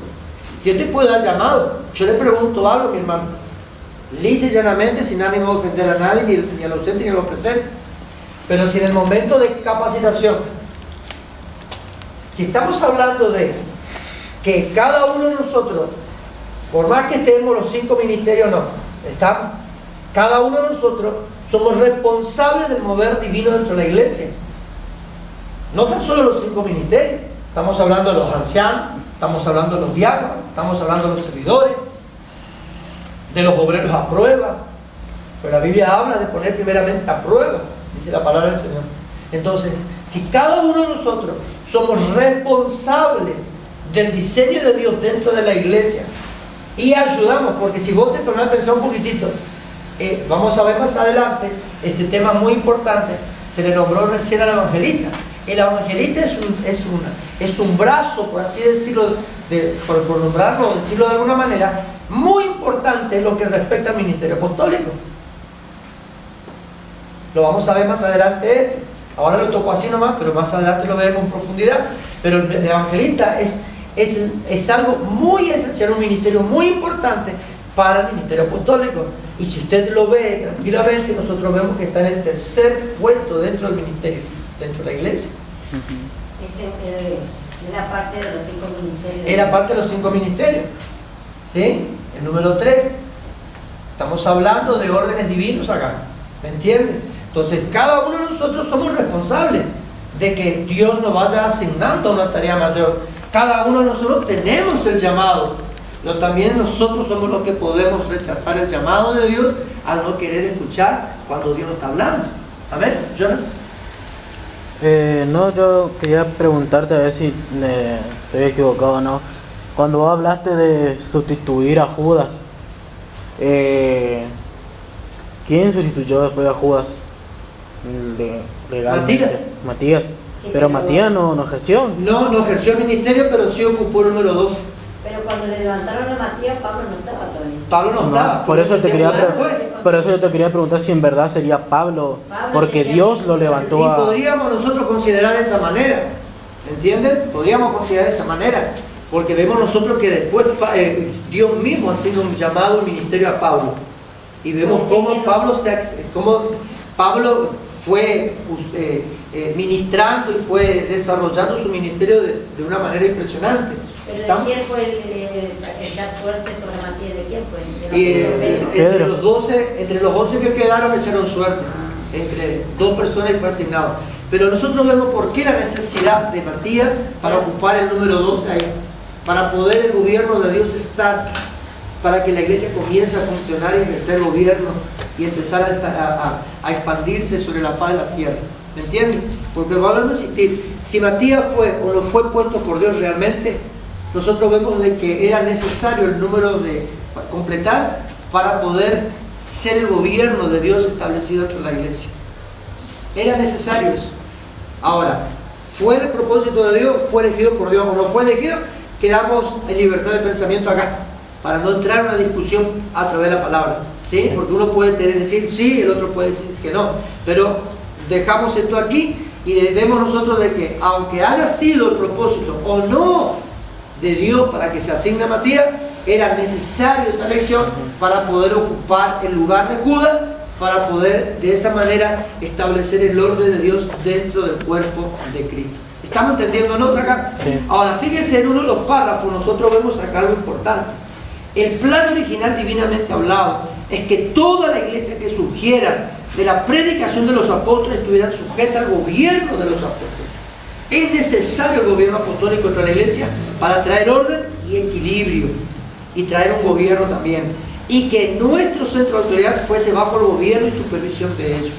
Dios te puede dar llamado. Yo le pregunto algo, mi hermano. Lisa y llanamente, sin ánimo de ofender a nadie, ni al ausente ni a los presentes. Pero si en el momento de capacitación, si estamos hablando de que cada uno de nosotros, por más que estemos los 5 ministerios, no, estamos, cada uno de nosotros somos responsables del mover divino dentro de la iglesia. No tan solo los 5 ministerios, estamos hablando de los ancianos, estamos hablando de los diáconos, estamos hablando de los servidores, de los obreros a prueba. Pero la Biblia habla de poner primeramente a prueba, dice la palabra del Señor. Entonces, si cada uno de nosotros somos responsables del diseño de Dios dentro de la iglesia y ayudamos, porque si vos te pones a pensar un poquitito, vamos a ver más adelante este tema muy importante. Se le nombró recién al evangelista. El evangelista es un brazo, por así decirlo, por nombrarlo, decirlo de alguna manera, muy importante en lo que respecta al ministerio apostólico. Lo vamos a ver más adelante esto. Ahora lo toco así nomás, pero más adelante lo veremos en profundidad. Pero el evangelista es algo muy esencial, un ministerio muy importante para el ministerio apostólico. Y si usted lo ve tranquilamente, nosotros vemos que está en el tercer puesto dentro del ministerio, dentro de la iglesia. Es la parte de los 5 ministerios. Era parte de los 5 ministerios. ¿Sí? El número 3. Estamos hablando de órdenes divinos acá. ¿Me entienden? Entonces, cada uno de nosotros somos responsables de que Dios nos vaya asignando una tarea mayor. Cada uno de nosotros tenemos el llamado, pero también nosotros somos los que podemos rechazar el llamado de Dios al no querer escuchar cuando Dios nos está hablando. Amén. Jonathan. No, yo quería preguntarte a ver si estoy equivocado o no. Cuando vos hablaste de sustituir a Judas, ¿quién sustituyó después a Judas? Legalmente. Matías. Sí, pero Matías no ejerció. No ejerció el ministerio, pero sí ocupó el número 12. Pero cuando le levantaron a Matías, Pablo no estaba todavía. Pablo no estaba. Por eso yo te quería preguntar si en verdad sería Pablo, porque Dios lo levantó y podríamos nosotros considerar de esa manera, ¿entienden? Podríamos considerar de esa manera, porque vemos nosotros que después Dios mismo ha sido un llamado, un ministerio a Pablo, y vemos cómo Pablo fue ministrando y fue desarrollando su ministerio de una manera impresionante. Pero ¿de quién fue el dar suerte sobre Matías? ¿De quién fue? Entre los 11 que quedaron echaron suerte, entre 2 personas y fue asignado. Pero nosotros vemos por qué la necesidad de Matías para ocupar el número 12 ahí, para poder el gobierno de Dios estar, para que la iglesia comience a funcionar y ejercer gobierno y empezar a expandirse sobre la faz de la tierra. ¿Me entienden? Porque vamos a insistir, si Matías fue o no fue puesto por Dios realmente, nosotros vemos de que era necesario el número de completar para poder ser el gobierno de Dios establecido dentro de la iglesia. Era necesario eso. Ahora, ¿fue el propósito de Dios? ¿Fue elegido por Dios o no fue elegido? Quedamos en libertad de pensamiento acá. para no entrar en una discusión a través de la palabra, ¿sí? Porque uno puede decir sí, el otro puede decir que no, pero dejamos esto aquí y debemos nosotros de que, aunque haya sido el propósito o no de Dios para que se asigne a Matías, era necesario esa elección para poder ocupar el lugar de Judas, para poder de esa manera establecer el orden de Dios dentro del cuerpo de Cristo. ¿Estamos entendiéndonos acá? Sí. Ahora, fíjense, en uno de los párrafos nosotros vemos acá algo importante. El plan original divinamente hablado es que toda la iglesia que surgiera de la predicación de los apóstoles estuviera sujeta al gobierno de los apóstoles. Es necesario el gobierno apostólico entre la iglesia para traer orden y equilibrio y traer un gobierno también, y que nuestro centro de autoridad fuese bajo el gobierno y supervisión de ellos.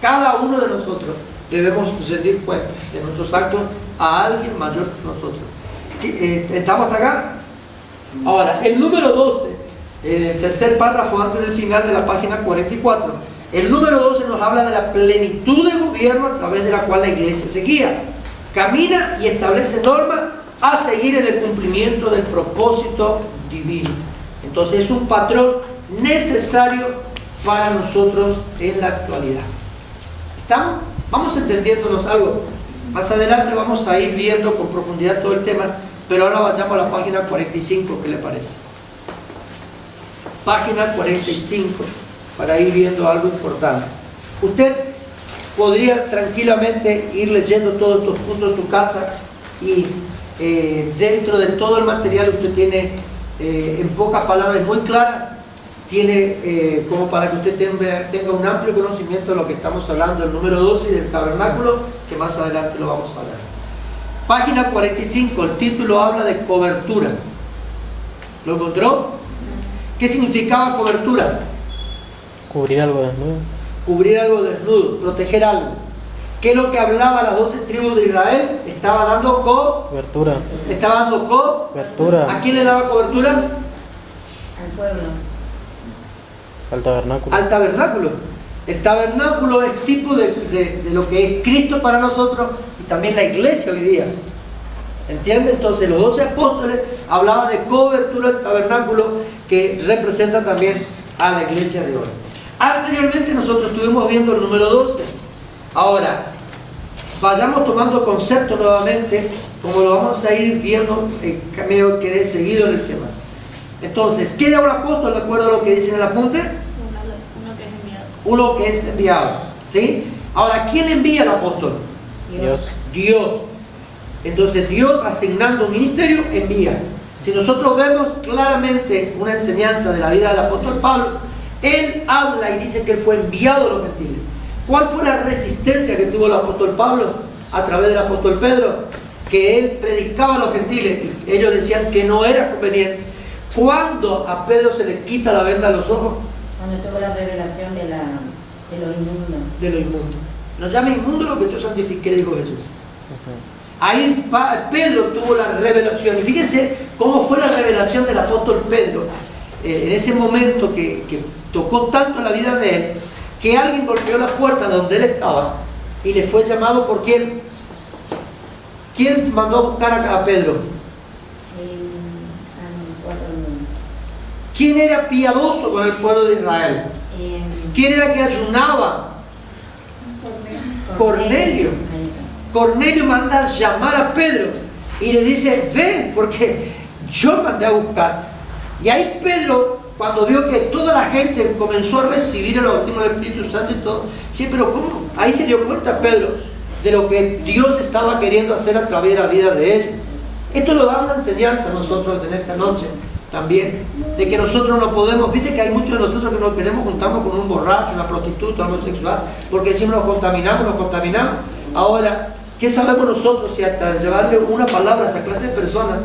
Cada uno de nosotros debemos rendir cuenta de nuestros actos a alguien mayor que nosotros. ¿Estamos hasta acá? Ahora, el número 12, en el tercer párrafo antes del final de la página 44, el número 12 nos habla de la plenitud de gobierno a través de la cual la iglesia se guía, camina y establece normas a seguir en el cumplimiento del propósito divino. Entonces es un patrón necesario para nosotros en la actualidad. ¿Estamos? Vamos entendiéndonos algo. Más adelante vamos a ir viendo con profundidad todo el tema, pero ahora vayamos a la página 45, ¿qué le parece? Página 45, para ir viendo algo importante. Usted podría tranquilamente ir leyendo todos estos puntos en su casa y dentro de todo el material usted tiene, en pocas palabras muy claras, tiene como para que usted tenga un amplio conocimiento de lo que estamos hablando, el número 12 y del tabernáculo, que más adelante lo vamos a hablar. Página 45, el título habla de cobertura. ¿Lo encontró? ¿Qué significaba cobertura? Cubrir algo desnudo. Cubrir algo desnudo, proteger algo. ¿Qué es lo que hablaba las 12 tribus de Israel? Estaba dando Cobertura. Estaba dando Cobertura. ¿A quién le daba cobertura? Al pueblo. Al tabernáculo. Al tabernáculo. El tabernáculo es tipo de lo que es Cristo para nosotros y también la iglesia hoy día. ¿Entiende? Entonces los 12 apóstoles hablaban de cobertura del tabernáculo, que representa también a la iglesia de hoy. Anteriormente nosotros estuvimos viendo el número 12. Ahora, vayamos tomando conceptos nuevamente, como lo vamos a ir viendo medio que de seguido en el tema. Entonces, ¿qué era un apóstol de acuerdo a lo que dice en el apunte? Uno que es enviado. Uno que es enviado, ¿sí? Ahora, ¿quién envía al apóstol? Dios. Dios. Entonces, Dios asignando un ministerio, envía. Si nosotros vemos claramente una enseñanza de la vida del apóstol Pablo, él habla y dice que él fue enviado a los gentiles. ¿Cuál fue la resistencia que tuvo el apóstol Pablo a través del apóstol Pedro? Que él predicaba a los gentiles y ellos decían que no era conveniente. ¿Cuándo a Pedro se le quita la venda a los ojos? Cuando tuvo la revelación de lo inmundo. De lo inmundo. No llame inmundo lo que yo santifiqué, dijo Jesús. Ahí Pedro tuvo la revelación. Y fíjense cómo fue la revelación del apóstol Pedro. En ese momento que tocó tanto la vida de él, que alguien golpeó la puerta donde él estaba y le fue llamado por quién. ¿Quién mandó a buscar a Pedro? ¿Quién era piadoso con el pueblo de Israel? ¿Quién era que ayunaba? Cornelio. Cornelio manda a llamar a Pedro y le dice, ven, porque yo mandé a buscar. Y ahí Pedro, cuando vio que toda la gente comenzó a recibir el bautismo del Espíritu Santo y todo, sí, pero ¿cómo? Ahí se dio cuenta Pedro de lo que Dios estaba queriendo hacer a través de la vida de ellos. Esto lo da una enseñanza a nosotros en esta noche también, de que nosotros no podemos, viste que hay muchos de nosotros que nos queremos juntarnos con un borracho, una prostituta, un homosexual, porque decimos nos contaminamos. Ahora, ¿qué sabemos nosotros si hasta llevarle una palabra a esa clase de personas,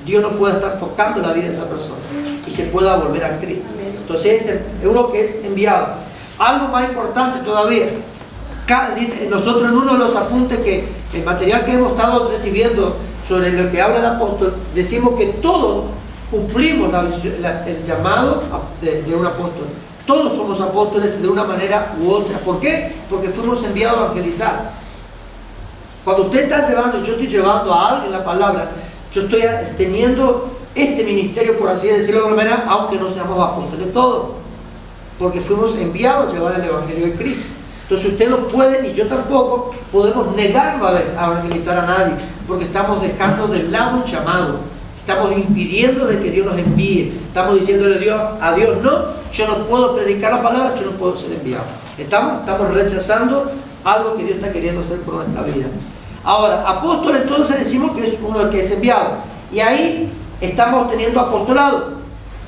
Dios no puede estar tocando la vida de esa persona y se pueda volver a Cristo? Entonces es uno que es enviado. Algo más importante todavía, dice, nosotros en uno de los apuntes que el material que hemos estado recibiendo sobre lo que habla el apóstol, decimos que todos cumplimos el llamado de un apóstol. Todos somos apóstoles de una manera u otra. ¿Por qué? Porque fuimos enviados a evangelizar. Cuando usted está llevando, yo estoy llevando a alguien la palabra, yo estoy teniendo este ministerio, por así decirlo de alguna manera, aunque no seamos apóstoles de todo, porque fuimos enviados a llevar el Evangelio de Cristo. Entonces ustedes no pueden, y yo tampoco, podemos negarnos a evangelizar a nadie, porque estamos dejando de lado un llamado, estamos impidiendo de que Dios nos envíe, estamos diciéndole a Dios, no, yo no puedo predicar la palabra, yo no puedo ser enviado. Estamos rechazando algo que Dios está queriendo hacer por nuestra vida. Ahora, apóstol entonces decimos que es uno que es enviado, y ahí estamos teniendo apostolado.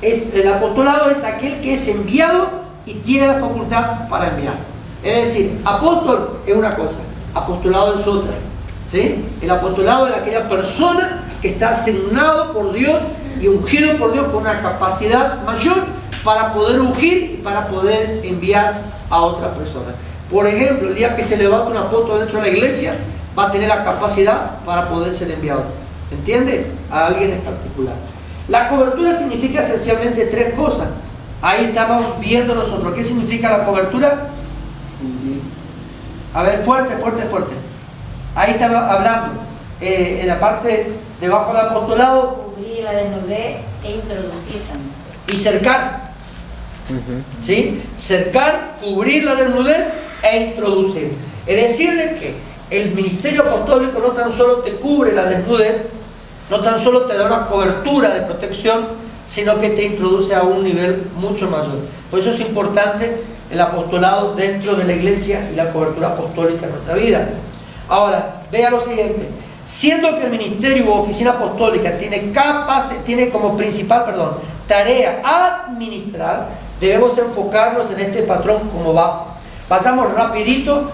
El apostolado es aquel que es enviado y tiene la facultad para enviar. Es decir, apóstol es una cosa, apostolado es otra, ¿sí? El apostolado es aquella persona que está asignado por Dios y ungido por Dios con una capacidad mayor para poder ungir y para poder enviar a otra persona. Por ejemplo, el día que se levanta un apóstol dentro de la iglesia, va a tener la capacidad para poder ser enviado. ¿Entiende? A alguien en particular. La cobertura significa esencialmente tres cosas. Ahí estamos viendo nosotros. ¿Qué significa la cobertura? A ver, fuerte. Ahí estamos hablando. En la parte debajo del apostolado. Cubrir la desnudez e introducir también. Y cercar. ¿Sí? Cercar, cubrir la desnudez e introducir. Es decir, de que el ministerio apostólico no tan solo te cubre la desnudez, no tan solo te da una cobertura de protección, sino que te introduce a un nivel mucho mayor. Por eso es importante el apostolado dentro de la iglesia y la cobertura apostólica en nuestra vida. Ahora, vea lo siguiente. Siendo que el ministerio u oficina apostólica tiene como principal tarea administrar, debemos enfocarnos en este patrón como base. Pasamos rapidito.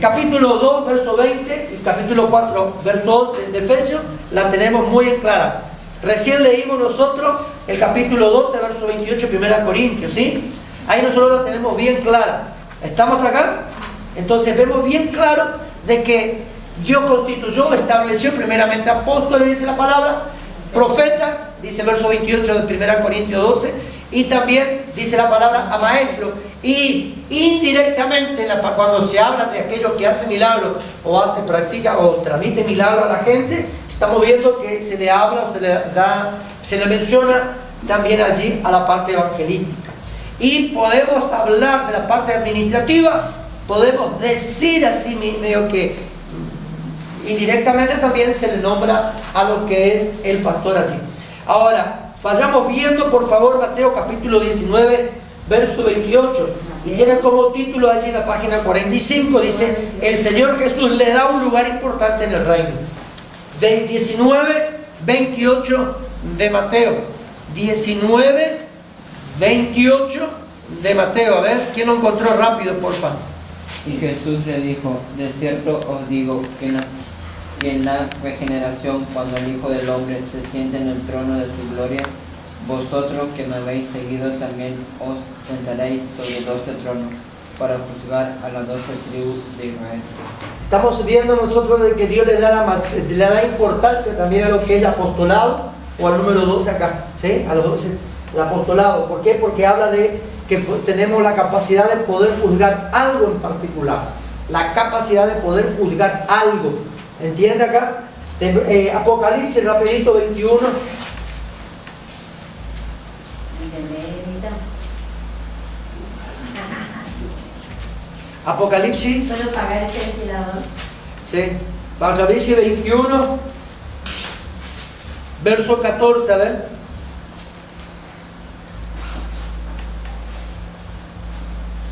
Capítulo 2, verso 20 y capítulo 4, verso 11 de Efesios, la tenemos muy en clara. Recién leímos nosotros el capítulo 12, verso 28, 1 Corintios, ¿sí? Ahí nosotros la tenemos bien clara. ¿Estamos acá? Entonces vemos bien claro de que Dios constituyó, estableció primeramente apóstoles, dice la palabra, profetas, dice el verso 28 de 1 Corintios 12, y también dice la palabra a maestros. Y indirectamente cuando se habla de aquellos que hacen milagros o practica o transmite milagros a la gente, estamos viendo que se le habla o se le menciona también allí a la parte evangelística. Y podemos hablar de la parte administrativa, podemos decir así medio que indirectamente también se le nombra a lo que es el pastor allí. Ahora, vayamos viendo por favor Mateo capítulo 19, verso 28, y tiene como título allí en la página 45, dice, el Señor Jesús le da un lugar importante en el reino. 19, 28 de Mateo. 19, 28 de Mateo. A ver, ¿quién lo encontró rápido, por favor? Y Jesús le dijo, de cierto os digo que en la regeneración, cuando el Hijo del Hombre se siente en el trono de su gloria, vosotros que me habéis seguido también os sentaréis sobre 12 tronos para juzgar a las 12 tribus de Israel. Estamos viendo nosotros de que Dios le da importancia también a lo que es el apostolado, o al número 12 acá, ¿sí? A los 12, el apostolado. ¿Por qué? Porque habla de que tenemos la capacidad de poder juzgar algo en particular. La capacidad de poder juzgar algo. ¿Entiende acá? Apocalipsis, rapidito, 21. Apocalipsis. ¿Puedo pagar ese ventilador? Sí. Apocalipsis 21, verso 14, a ver.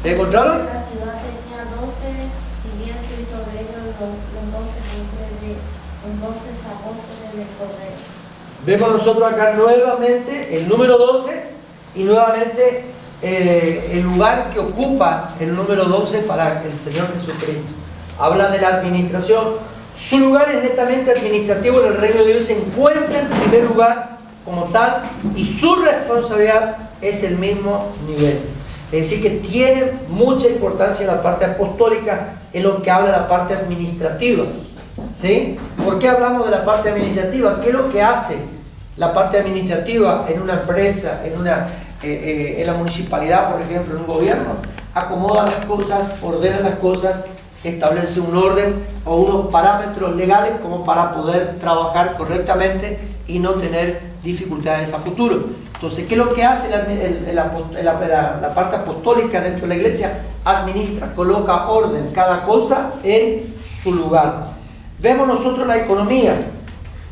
¿Le encontraron? La ciudad tenía 12 cimientos y sobre ellos los 12 apóstoles del Cordero. Vemos nosotros acá nuevamente el número 12 y nuevamente el lugar que ocupa el número 12 para el Señor Jesucristo. Habla de la administración. Su lugar es netamente administrativo en el reino de Dios, se encuentra en primer lugar como tal y su responsabilidad es el mismo nivel. Es decir, que tiene mucha importancia en la parte apostólica en lo que habla de la parte administrativa. ¿Sí? ¿Por qué hablamos de la parte administrativa? ¿Qué es lo que hace la parte administrativa en una empresa, en la municipalidad, por ejemplo, en un gobierno? Acomoda las cosas, ordena las cosas establece un orden o unos parámetros legales como para poder trabajar correctamente y no tener dificultades a futuro. Entonces, ¿qué es lo que hace la parte apostólica dentro de la iglesia? Administra, coloca orden, cada cosa en su lugar. Vemos nosotros la economía.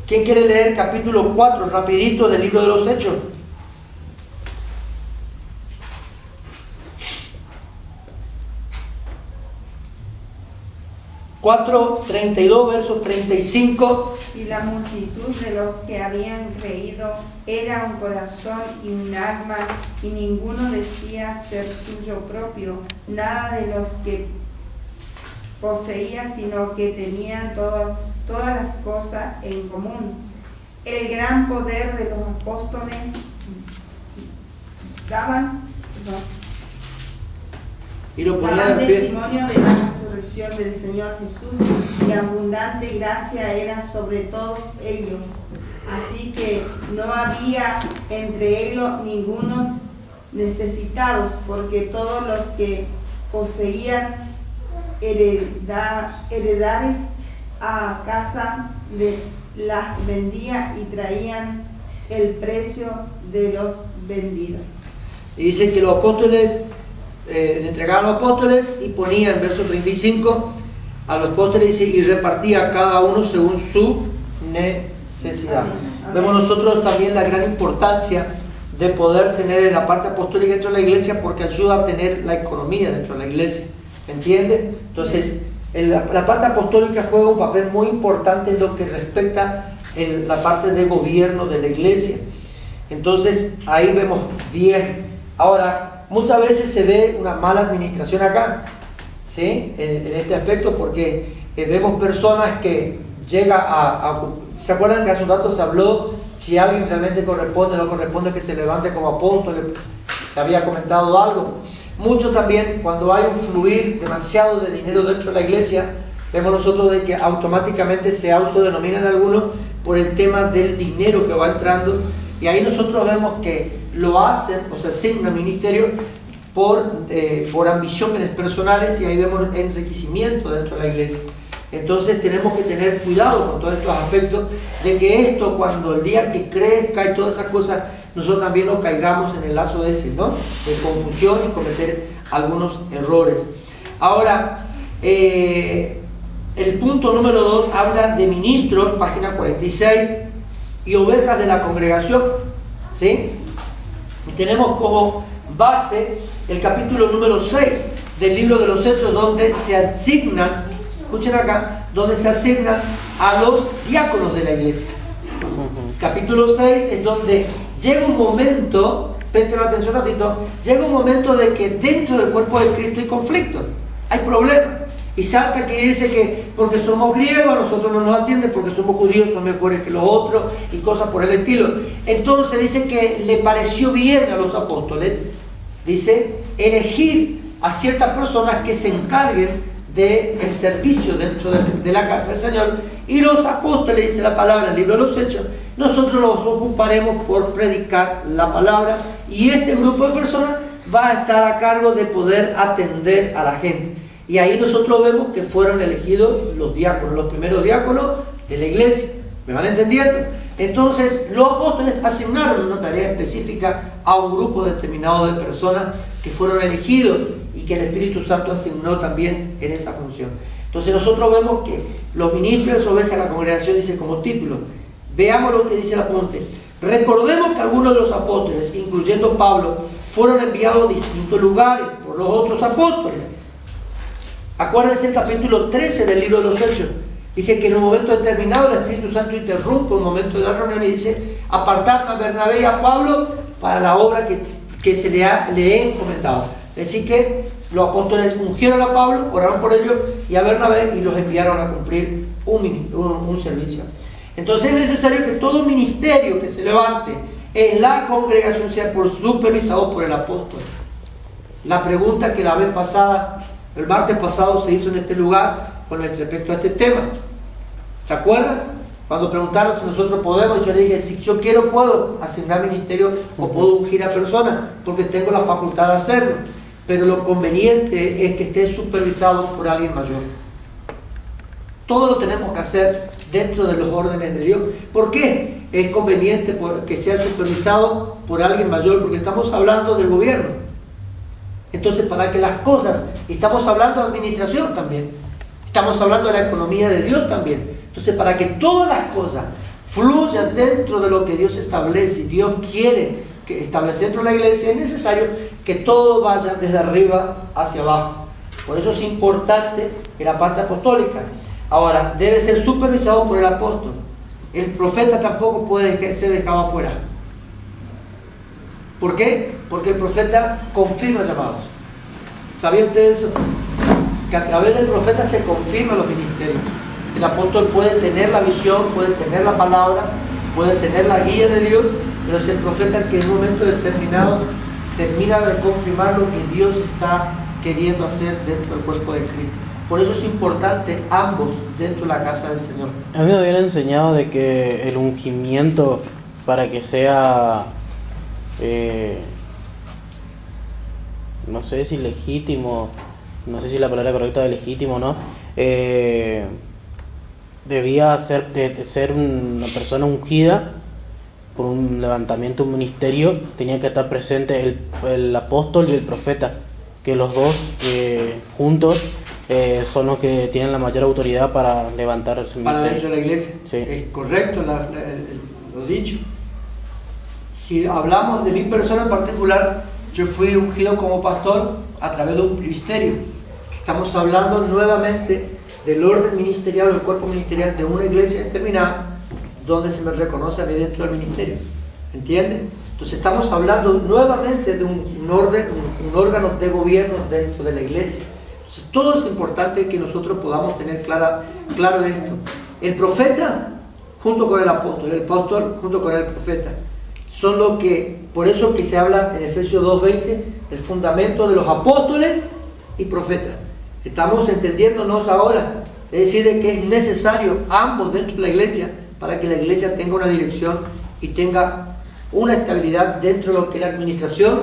¿Quién quiere leer capítulo 4 rapidito del libro de los Hechos? 4:32, verso 35. Y la multitud de los que habían creído era un corazón y un alma, y ninguno decía ser suyo propio nada de los que poseía, sino que tenían todas las cosas en común. El gran poder de los apóstoles daban testimonio de la resurrección del Señor Jesús, y abundante gracia era sobre todos ellos. Así que no había entre ellos ningunos necesitados, porque todos los que poseían heredades a casa las vendía y traían el precio de los vendidos. Y dice que los apóstoles le entregaban a los apóstoles y ponían, verso 35, a los apóstoles, dice, y repartía a cada uno según su necesidad. Amén. Vemos nosotros también la gran importancia de poder tener la parte apostólica dentro de la iglesia, porque ayuda a tener la economía dentro de la iglesia, ¿entiende? Entonces, la parte apostólica juega un papel muy importante en lo que respecta en la parte de gobierno de la iglesia. Entonces, ahí vemos bien. Ahora, muchas veces se ve una mala administración acá, ¿sí? En este aspecto, porque vemos personas que llegan ¿se acuerdan que hace un rato se habló si alguien realmente corresponde o no corresponde que se levante como apóstol? Se había comentado algo. Mucho también, cuando hay un fluir demasiado de dinero dentro de la iglesia, vemos nosotros de que automáticamente se autodenominan algunos por el tema del dinero que va entrando, y ahí nosotros vemos que lo hacen, o se asignan ministerio por ambiciones personales, y ahí vemos enriquecimiento dentro de la iglesia. Entonces tenemos que tener cuidado con todos estos aspectos, de que esto, cuando el día que crezca y todas esas cosas, nosotros también nos caigamos en el lazo ese, ¿no?, de confusión y cometer algunos errores. Ahora, el punto número 2 habla de ministros, página 46, y ovejas de la congregación, ¿sí? Y tenemos como base el capítulo número 6 del libro de los Hechos, donde se asignan, escuchen acá, donde se asignan a los diáconos de la iglesia. Capítulo 6 es donde llega un momento, presten atención un ratito, llega un momento de que dentro del cuerpo de Cristo hay conflicto, hay problemas. Y salta que dice que porque somos griegos a nosotros no nos atienden, porque somos judíos son mejores que los otros y cosas por el estilo. Entonces dice que le pareció bien a los apóstoles, dice, elegir a ciertas personas que se encarguen del servicio dentro de la casa del Señor. Y los apóstoles, dice la palabra en el libro de los Hechos, nosotros nos ocuparemos por predicar la palabra, y este grupo de personas va a estar a cargo de poder atender a la gente. Y ahí nosotros vemos que fueron elegidos los diáconos, los primeros diáconos de la iglesia. ¿Me van entendiendo? Entonces, los apóstoles asignaron una tarea específica a un grupo determinado de personas que fueron elegidos y que el Espíritu Santo asignó también en esa función. Entonces, nosotros vemos que los ministros de ovejas de la congregación dice como título. Veamos lo que dice el apunte. Recordemos que algunos de los apóstoles, incluyendo Pablo, fueron enviados a distintos lugares por los otros apóstoles. Acuérdense el capítulo 13 del libro de los Hechos. Dice que en un momento determinado el Espíritu Santo interrumpe un momento de la reunión y dice: apartad a Bernabé y a Pablo para la obra que se le he encomendado. Así que los apóstoles ungieron a Pablo, oraron por ellos y a Bernabé, y los enviaron a cumplir un servicio. Entonces es necesario que todo ministerio que se levante en la congregación sea supervisado por el apóstol. La pregunta que la vez pasada, el martes pasado, se hizo en este lugar con respecto a este tema, ¿se acuerdan? Cuando preguntaron si nosotros podemos, yo le dije: si yo quiero puedo asignar ministerio o puedo ungir a personas porque tengo la facultad de hacerlo. pero lo conveniente es que esté supervisado por alguien mayor. Todo lo tenemos que hacer dentro de los órdenes de Dios. ¿Por qué es conveniente que sea supervisado por alguien mayor? Porque estamos hablando del gobierno. Entonces, para que las cosas, y estamos hablando de administración también, estamos hablando de la economía de Dios también. Entonces, para que todas las cosas fluyan dentro de lo que Dios establece, y Dios quiere que establecer dentro de la iglesia, es necesario que todo vaya desde arriba hacia abajo. Por eso es importante en la parte apostólica. Ahora, debe ser supervisado por el apóstol. El profeta tampoco puede ser dejado afuera. ¿Por qué? Porque el profeta confirma llamados. ¿Sabía usted eso? Que a través del profeta se confirman los ministerios. El apóstol puede tener la visión, puede tener la palabra, puede tener la guía de Dios, pero es el profeta el que en un momento determinado termina de confirmar lo que Dios está queriendo hacer dentro del cuerpo de Cristo. Por eso es importante ambos dentro de la casa del Señor. A mí me habían enseñado de que el ungimiento, para que sea, no sé si legítimo, no sé si la palabra correcta es legítimo o no, debía ser una persona ungida por un levantamiento, un ministerio, tenía que estar presente el apóstol y el profeta, que los dos juntos son los que tienen la mayor autoridad para levantar el ministerio. Para dentro de la iglesia. Sí. Es correcto lo dicho. Si hablamos de mi persona en particular, yo fui ungido como pastor a través de un ministerio. Estamos hablando nuevamente del orden ministerial, del cuerpo ministerial de una iglesia determinada, donde se me reconoce a mí dentro del ministerio. ¿Entiendes? Entonces estamos hablando nuevamente de un órgano de gobierno dentro de la iglesia. Entonces todo es importante que nosotros podamos tener claro esto. El profeta junto con el apóstol junto con el profeta, son lo que, por eso que se habla en Efesios 2:20 del fundamento de los apóstoles y profetas. Estamos entendiéndonos ahora, es decir, de que es necesario ambos dentro de la iglesia para que la iglesia tenga una dirección y tenga una estabilidad dentro de lo que es la administración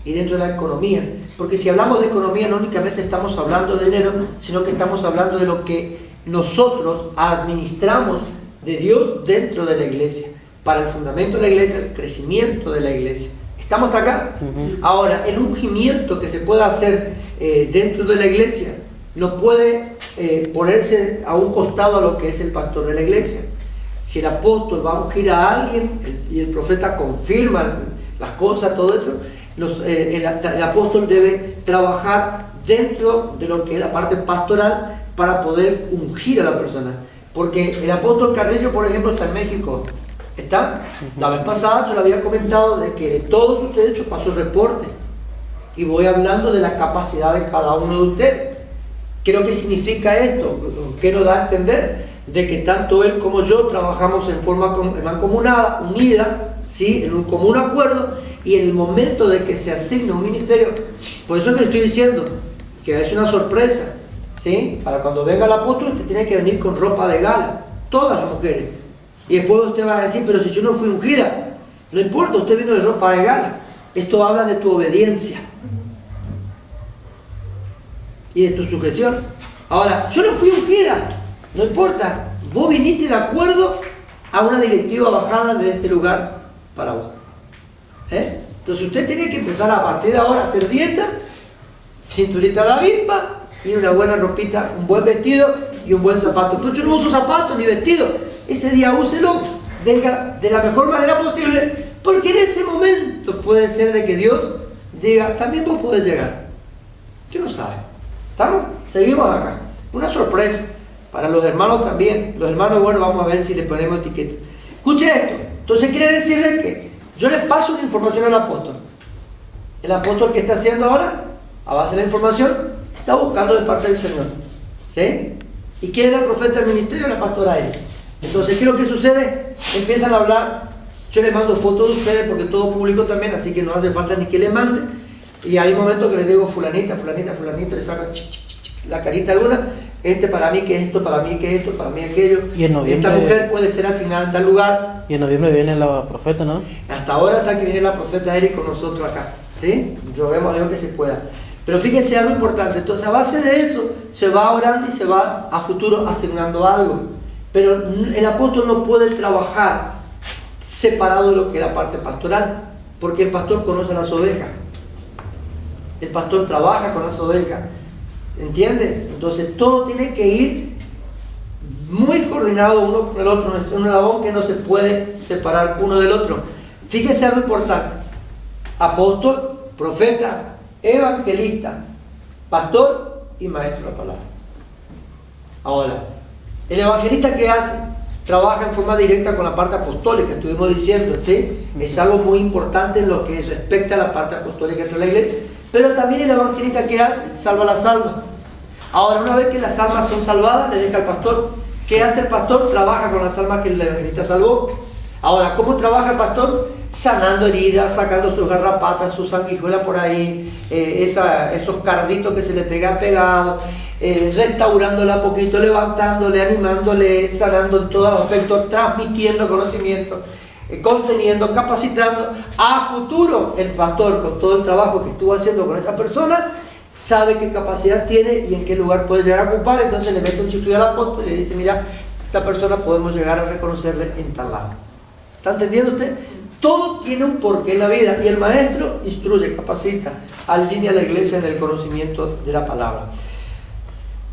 y dentro de la economía. Porque si hablamos de economía no únicamente estamos hablando de dinero, sino que estamos hablando de lo que nosotros administramos de Dios dentro de la iglesia, para el fundamento de la iglesia, el crecimiento de la iglesia. ¿Estamos hasta acá? Uh-huh. Ahora, el ungimiento que se pueda hacer dentro de la iglesia no puede ponerse a un costado a lo que es el pastor de la iglesia. Si el apóstol va a ungir a alguien y el profeta confirma las cosas, todo eso, el apóstol debe trabajar dentro de lo que es la parte pastoral para poder ungir a la persona. Porque el apóstol Carrillo, por ejemplo, está en México. ¿Está? La vez pasada yo le había comentado de que de todos ustedes, de hecho, pasó reporte. Y voy hablando de la capacidad de cada uno de ustedes. ¿Qué es lo que significa esto? ¿Qué nos da a entender? De que tanto él como yo trabajamos en forma mancomunada, unida, ¿sí? En un común acuerdo, y en el momento de que se asigna un ministerio, por eso es que le estoy diciendo que es una sorpresa, ¿sí? Para cuando venga el apóstol, usted tiene que venir con ropa de gala, todas las mujeres. Y después usted va a decir, pero si yo no fui ungida, no importa, usted vino de ropa de gala. Esto habla de tu obediencia y de tu sujeción. Ahora, yo no fui ungida, no importa, vos viniste de acuerdo a una directiva bajada de este lugar para vos. Entonces usted tiene que empezar a partir de ahora a hacer dieta, cinturita de avispa y una buena ropita, un buen vestido y un buen zapato. Pero yo no uso zapatos ni vestido. Ese día úselo, venga de la mejor manera posible, porque en ese momento puede ser de que Dios diga, también vos podés llegar. Yo no sabe. ¿Estamos? Seguimos acá. Una sorpresa para los hermanos también. Los hermanos, bueno, vamos a ver si le ponemos etiqueta. Escuche esto. Entonces quiere decir de que yo le paso una información al apóstol. El apóstol, ¿qué está haciendo ahora? A base de la información, está buscando de parte del Señor. ¿Sí? ¿Y quién es la profeta del ministerio? La pastora Eri. Entonces, ¿qué es lo que sucede? Empiezan a hablar. Yo les mando fotos de ustedes porque todo público también, así que no hace falta ni que le mande. Y hay momentos que les digo fulanita, le saco la carita alguna. Para mí que esto, para mí que esto, para mí aquello. Y en noviembre, esta mujer puede ser asignada en tal lugar. Y en noviembre viene la profeta, ¿no? Hasta ahora está que viene la profeta Eri con nosotros acá. ¿Sí? Yo vemos a Dios que se pueda. Pero fíjense algo importante, entonces a base de eso se va orando y se va a futuro asignando algo. Pero el apóstol no puede trabajar separado de lo que es la parte pastoral, porque el pastor conoce las ovejas. El pastor trabaja con las ovejas, ¿entiende? Entonces todo tiene que ir muy coordinado uno con el otro, es un labor que no se puede separar uno del otro. Fíjense algo importante: apóstol, profeta, evangelista, pastor y maestro de la palabra. Ahora, el evangelista, ¿qué hace? Trabaja en forma directa con la parte apostólica, estuvimos diciendo, ¿sí? Es algo muy importante en lo que respecta a la parte apostólica dentro de la iglesia. Pero también el evangelista, ¿qué hace? Salva las almas. Ahora, una vez que las almas son salvadas, le deja al pastor. ¿Qué hace el pastor? Trabaja con las almas que el evangelista salvó. Ahora, ¿cómo trabaja el pastor? Sanando heridas, sacando sus garrapatas, sus sanguijuelas por ahí, esos carditos que se le pegan pegados, restaurándola a poquito, levantándole, animándole, sanando en todos los aspectos, transmitiendo conocimiento, conteniendo, capacitando. A futuro, el pastor, con todo el trabajo que estuvo haciendo con esa persona, sabe qué capacidad tiene y en qué lugar puede llegar a ocupar. Entonces le mete un chiflido al apóstol y le dice: mira, esta persona podemos llegar a reconocerle en tal lado. ¿Está entendiendo usted? Todo tiene un porqué en la vida, y el maestro instruye, capacita, alinea a la iglesia en el conocimiento de la palabra.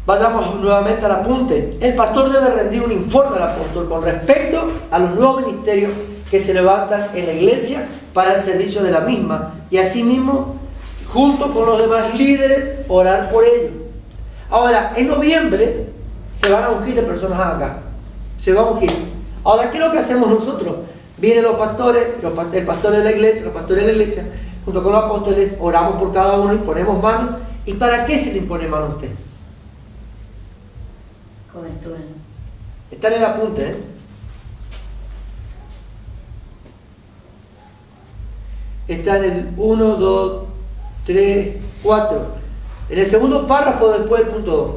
Vayamos nuevamente al apunte. El pastor debe rendir un informe al apóstol con respecto a los nuevos ministerios que se levantan en la iglesia para el servicio de la misma, y asimismo, junto con los demás líderes, orar por ellos. Ahora, en noviembre se van a ungir de personas acá. Se va a ungir. Ahora, ¿qué es lo que hacemos nosotros? Vienen los pastores, el pastor de la iglesia, los pastores de la iglesia, junto con los apóstoles, oramos por cada uno y ponemos manos. ¿Y para qué se le impone mano a usted? Cobertura. Está en el apunte, ¿eh? Está en el 1, 2, 3, 4. En el segundo párrafo después del punto 2.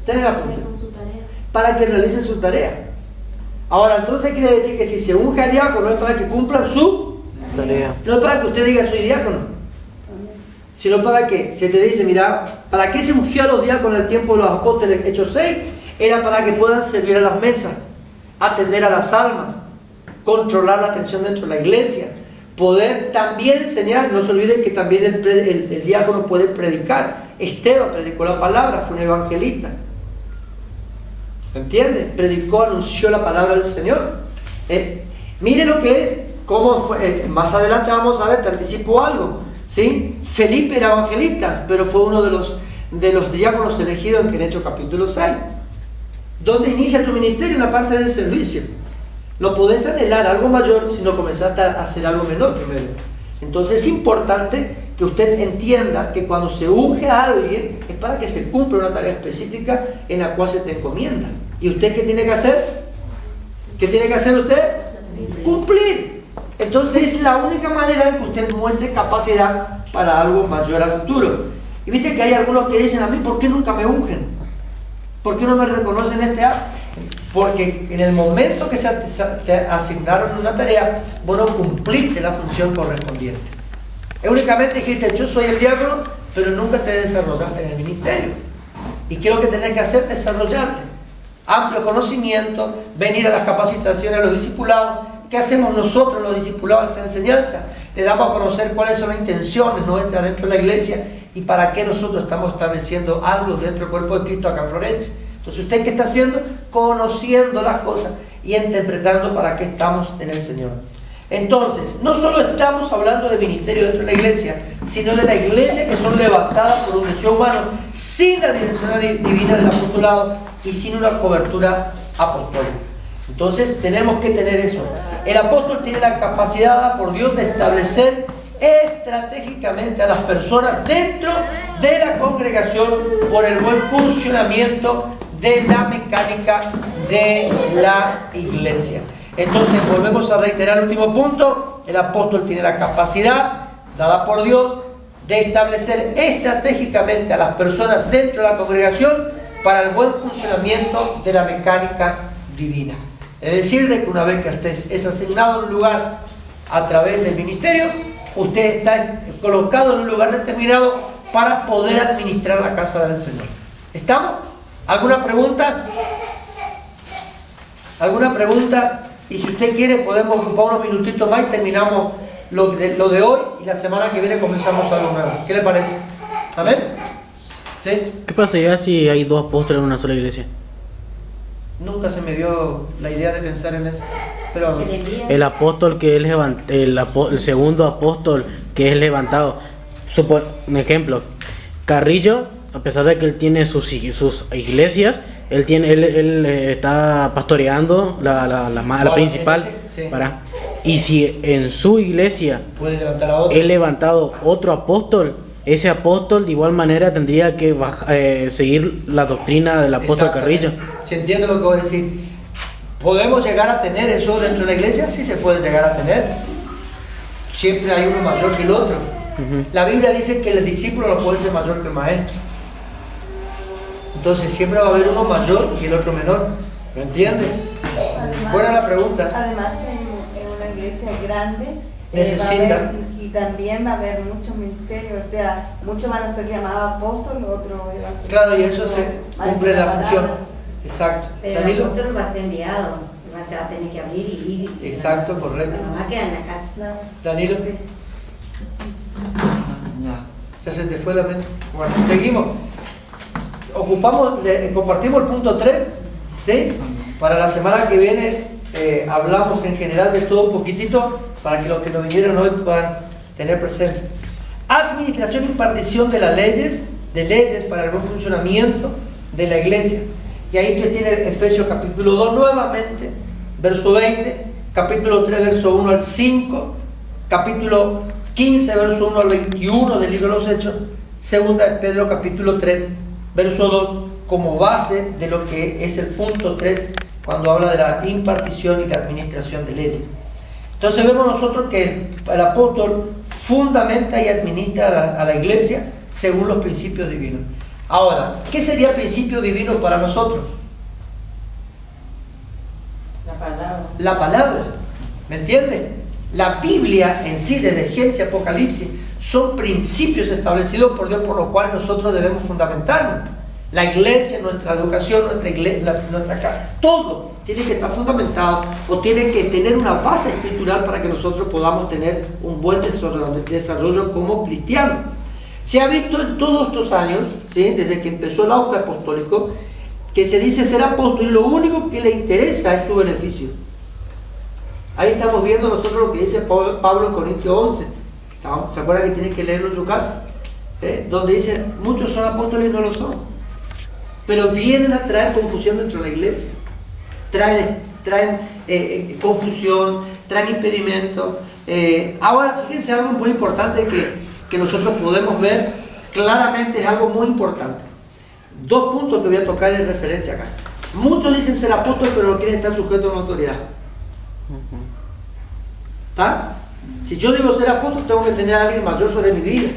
Está en el apunte. Para que realicen su tarea. Ahora, entonces quiere decir que si se unge a diácono es para que cumplan su tarea. No es para que usted diga soy diácono, sino para que se te dice: mira, ¿para qué se ungió a los diáconos en el tiempo de los apóstoles? Hechos 6, era para que puedan servir a las mesas, atender a las almas, controlar la atención dentro de la iglesia, poder también enseñar. No se olviden que también el diácono puede predicar. Esteban predicó la palabra, fue un evangelista. ¿Entiende? Predicó, anunció la palabra del Señor. Mire lo que es, cómo fue. Más adelante vamos a ver, te anticipo algo, ¿sí? Felipe era evangelista, pero fue uno de los diáconos elegidos en Hechos capítulo 6. ¿Dónde inicia tu ministerio? En la parte del servicio. No podés anhelar algo mayor si no comenzaste a hacer algo menor primero. Entonces es importante que usted entienda que cuando se unge a alguien es para que se cumpla una tarea específica en la cual se te encomienda. ¿Y usted qué tiene que hacer? ¿Qué tiene que hacer usted? Cumplir. Entonces es la única manera en que usted muestre capacidad para algo mayor a futuro. Y viste que hay algunos que dicen: a mí, ¿por qué nunca me ungen? ¿Por qué no me reconocen este acto? Porque en el momento que te asignaron una tarea, vos no cumpliste la función correspondiente. Únicamente dijiste: yo soy el diácono, pero nunca te desarrollaste en el ministerio. ¿Y qué es lo que tenés que hacer? Desarrollarte. Amplio conocimiento, venir a las capacitaciones a los discipulados. ¿Qué hacemos nosotros los discipulados en esa enseñanza? Le damos a conocer cuáles son las intenciones nuestras dentro de la iglesia y para qué nosotros estamos estableciendo algo dentro del cuerpo de Cristo acá en Florencia. Entonces, ¿usted qué está haciendo? Conociendo las cosas y interpretando para qué estamos en el Señor. Entonces, no solo estamos hablando de ministerio dentro de la iglesia, sino de la iglesia que son levantadas por un deseo humano, sin la dirección divina del apostolado y sin una cobertura apostólica. Entonces, tenemos que tener eso. El apóstol tiene la capacidad dada por Dios de establecer estratégicamente a las personas dentro de la congregación por el buen funcionamiento de la mecánica de la iglesia. Entonces, volvemos a reiterar el último punto: el apóstol tiene la capacidad dada por Dios de establecer estratégicamente a las personas dentro de la congregación para el buen funcionamiento de la mecánica divina. Es decir, de que una vez que usted es asignado a un lugar a través del ministerio, usted está colocado en un lugar determinado para poder administrar la casa del Señor. ¿Estamos? ¿Alguna pregunta? ¿Alguna pregunta? Y si usted quiere podemos ocupar unos minutitos más y terminamos lo de hoy, y la semana que viene comenzamos algo nuevo. ¿Qué le parece? ¿Amén? ¿Sí? ¿Qué pasaría si hay dos apóstoles en una sola iglesia? Nunca se me dio la idea de pensar en eso. Pero Se le envía. El apóstol que es el segundo apóstol que es levantado. Un ejemplo, Carrillo, a pesar de que él tiene sus iglesias, él está pastoreando la principal. Sí. Y si en su iglesia puede levantar a otro. él levantado otro apóstol, ese apóstol de igual manera tendría que seguir la doctrina del apóstol Carrillo. ¿Se entiende lo que voy a decir? ¿Podemos llegar a tener eso dentro de la iglesia? Sí se puede llegar a tener. Siempre hay uno mayor que el otro. La Biblia dice que el discípulo no puede ser mayor que el maestro. Entonces siempre va a haber uno mayor y el otro menor. ¿Me entiende? Buena la pregunta. Además, en una iglesia grande Necesita. y también va a haber muchos ministerios, o sea, muchos van a ser llamados apóstoles, otros evangelistas. Claro, y eso se cumple la función. Exacto. Pero el Danilo. apóstol va a ser enviado, se va a tener que abrir y ir. Exacto, correcto. No va a quedar en la casa. Danilo. Ya. Ya se te fue la mente. Bueno, seguimos. Compartimos el punto 3, ¿sí? Para la semana que viene hablamos en general de todo un poquitito para que los que nos vinieron hoy puedan tener presente. Administración e impartición de las leyes para el buen funcionamiento de la iglesia. Y ahí usted tiene Efesios capítulo 2 nuevamente, verso 20, capítulo 3, verso 1 al 5, capítulo 15, verso 1 al 21 del libro de los Hechos, segunda de Pedro capítulo 3, verso 2, como base de lo que es el punto 3, cuando habla de la impartición y la administración de leyes. Entonces vemos nosotros que el apóstol fundamenta y administra a la iglesia según los principios divinos. Ahora, ¿qué sería principio divino para nosotros? La palabra. La palabra, ¿me entiende? La Biblia en sí, desde Génesis a Apocalipsis, son principios establecidos por Dios por los cuales nosotros debemos fundamentarnos. La iglesia, nuestra educación, nuestra casa, todo tiene que estar fundamentado o tiene que tener una base escritural para que nosotros podamos tener un buen desarrollo como cristianos. Se ha visto en todos estos años, ¿sí? Desde que empezó el auge apostólico, que se dice ser apóstol y lo único que le interesa es su beneficio. Ahí estamos viendo nosotros lo que dice Pablo en Corintios 11. ¿Se acuerdan que tienen que leerlo en su casa? Donde dice, muchos son apóstoles y no lo son. Pero vienen a traer confusión dentro de la iglesia. Traen confusión, traen impedimento. Ahora, fíjense algo muy importante que nosotros podemos ver claramente, es algo muy importante. Dos puntos que voy a tocar de referencia acá. Muchos dicen ser apóstoles, pero no quieren estar sujetos a una autoridad. ¿Está? Si yo digo ser apóstol, tengo que tener a alguien mayor sobre mi vida.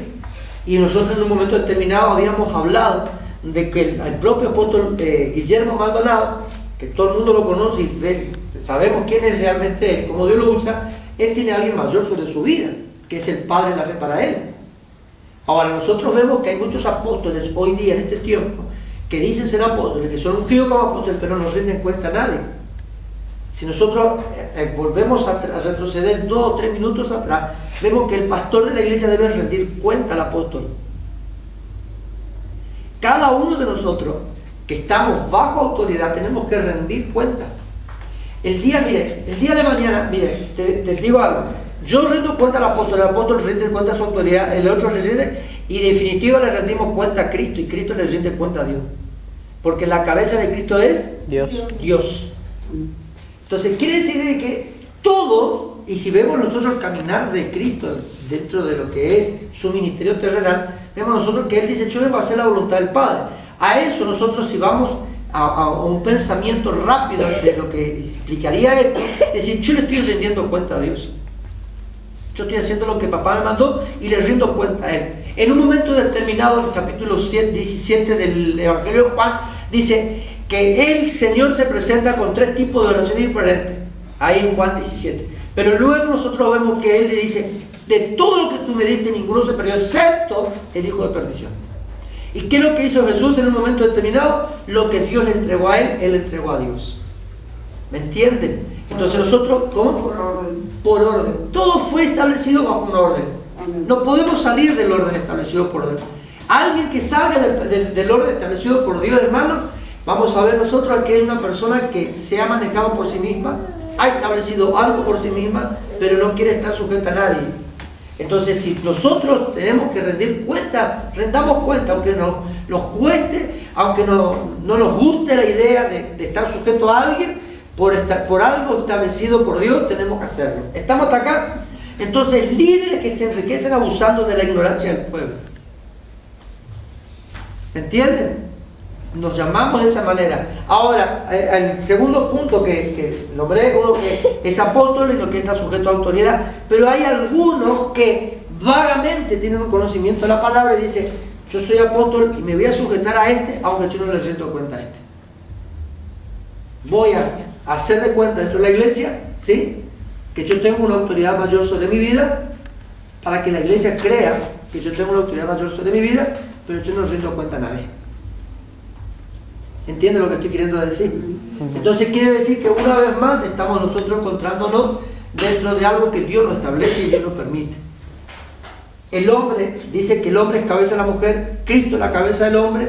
Y nosotros en un momento determinado habíamos hablado de que el propio apóstol Guillermo Maldonado, que todo el mundo lo conoce y sabemos quién es realmente él, cómo Dios lo usa, él tiene a alguien mayor sobre su vida, que es el Padre de la fe para él. Ahora nosotros vemos que hay muchos apóstoles hoy día en este tiempo que dicen ser apóstoles, que son ungidos como apóstoles, pero no rinden cuenta a nadie. Si nosotros volvemos a retroceder 2 o 3 minutos atrás, vemos que el pastor de la iglesia debe rendir cuenta al apóstol. Cada uno de nosotros que estamos bajo autoridad tenemos que rendir cuenta. El día de mañana, mire, te digo algo. Yo rindo cuenta al apóstol, el apóstol rinde cuenta a su autoridad, el otro le rinde, y en definitiva le rendimos cuenta a Cristo, y Cristo le rinde cuenta a Dios. Porque la cabeza de Cristo es Dios. Entonces quiere decir que todos, y si vemos nosotros el caminar de Cristo dentro de lo que es su ministerio terrenal, vemos nosotros que Él dice, yo vengo a hacer la voluntad del Padre. A eso nosotros, si vamos a un pensamiento rápido de lo que explicaría Él, es decir, yo le estoy rindiendo cuenta a Dios. Yo estoy haciendo lo que papá me mandó y le rindo cuenta a Él. En un momento determinado, en el capítulo 17 del Evangelio de Juan, dice que el Señor se presenta con 3 tipos de oraciones diferentes, ahí en Juan 17. Pero luego nosotros vemos que Él le dice, de todo lo que tú me diste, ninguno se perdió, excepto el hijo de perdición. ¿Y qué es lo que hizo Jesús en un momento determinado? Lo que Dios le entregó a él le entregó a Dios. ¿Me entienden? Entonces nosotros, ¿cómo? Por orden. Por orden. Todo fue establecido bajo un orden. No podemos salir del orden establecido por Dios. Alguien que salga del orden establecido por Dios, hermano, vamos a ver nosotros que es una persona que se ha manejado por sí misma, ha establecido algo por sí misma, pero no quiere estar sujeta a nadie. Entonces, si nosotros tenemos que rendir cuenta, rendamos cuenta, aunque nos cueste, aunque no nos guste la idea de estar sujeto a alguien, por algo establecido por Dios, tenemos que hacerlo. ¿Estamos hasta acá? Entonces, líderes que se enriquecen abusando de la ignorancia del pueblo. ¿Me entienden? Nos llamamos de esa manera. Ahora, el segundo punto que nombré, uno que es apóstol y uno que está sujeto a autoridad, pero hay algunos que vagamente tienen un conocimiento de la palabra y dicen, yo soy apóstol y me voy a sujetar a este, aunque yo no le rindo cuenta a este. Voy a hacer de cuenta dentro de la iglesia, ¿sí?, que yo tengo una autoridad mayor sobre mi vida, para que la iglesia crea que yo tengo una autoridad mayor sobre mi vida, pero yo no rindo cuenta a nadie. ¿Entiende lo que estoy queriendo decir? Entonces quiere decir que una vez más estamos nosotros encontrándonos dentro de algo que Dios nos establece y Dios nos permite. El hombre, dice que el hombre es cabeza de la mujer, Cristo es la cabeza del hombre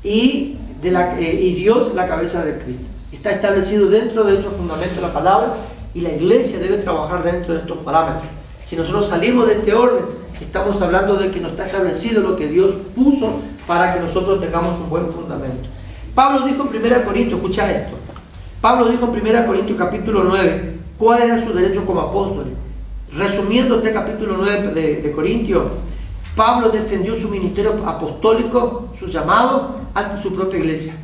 y Dios es la cabeza de Cristo. Está establecido dentro de estos fundamentos de la palabra y la iglesia debe trabajar dentro de estos parámetros. Si nosotros salimos de este orden, estamos hablando de que no está establecido lo que Dios puso para que nosotros tengamos un buen fundamento. Pablo dijo en 1 Corintios, escucha esto. Pablo dijo en 1 Corintios capítulo 9, ¿cuáles eran sus derechos como apóstoles? Resumiendo este capítulo 9 de Corintios, Pablo defendió su ministerio apostólico, su llamado, ante su propia iglesia.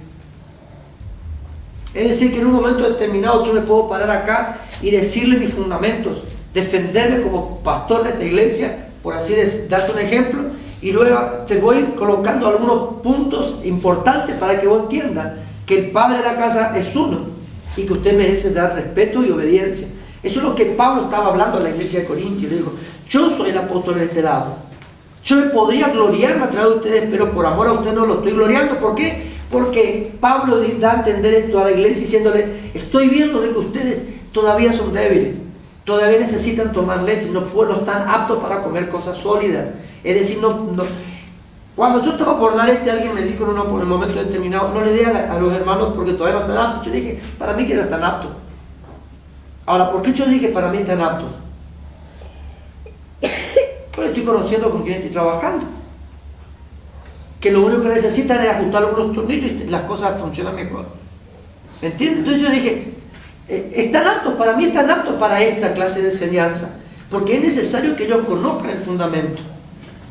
Es decir, que en un momento determinado yo me puedo parar acá y decirle mis fundamentos, defenderme como pastor de esta iglesia, por así darte un ejemplo, y luego te voy colocando algunos puntos importantes para que vos entiendas que el padre de la casa es uno y que usted merece dar respeto y obediencia. Eso es lo que Pablo estaba hablando a la iglesia de Corintios. Le dijo, yo soy el apóstol de este lado. Yo me podría gloriarme a través de ustedes, pero por amor a ustedes no lo estoy gloriando. ¿Por qué? Porque Pablo da a entender esto a la iglesia diciéndole, estoy viendo de que ustedes todavía son débiles, todavía necesitan tomar leche, no están aptos para comer cosas sólidas. Es decir, cuando yo estaba por dar alguien me dijo en un momento determinado, no le dé a los hermanos porque todavía no están aptos. Yo dije, para mí que ya están aptos. Ahora, ¿por qué yo dije para mí están aptos? Pues estoy conociendo con quién estoy trabajando. Que lo único que necesitan es ajustar algunos tornillos y las cosas funcionan mejor. ¿Me entiendes? Entonces yo dije, están aptos, para mí están aptos para esta clase de enseñanza, porque es necesario que ellos conozcan el fundamento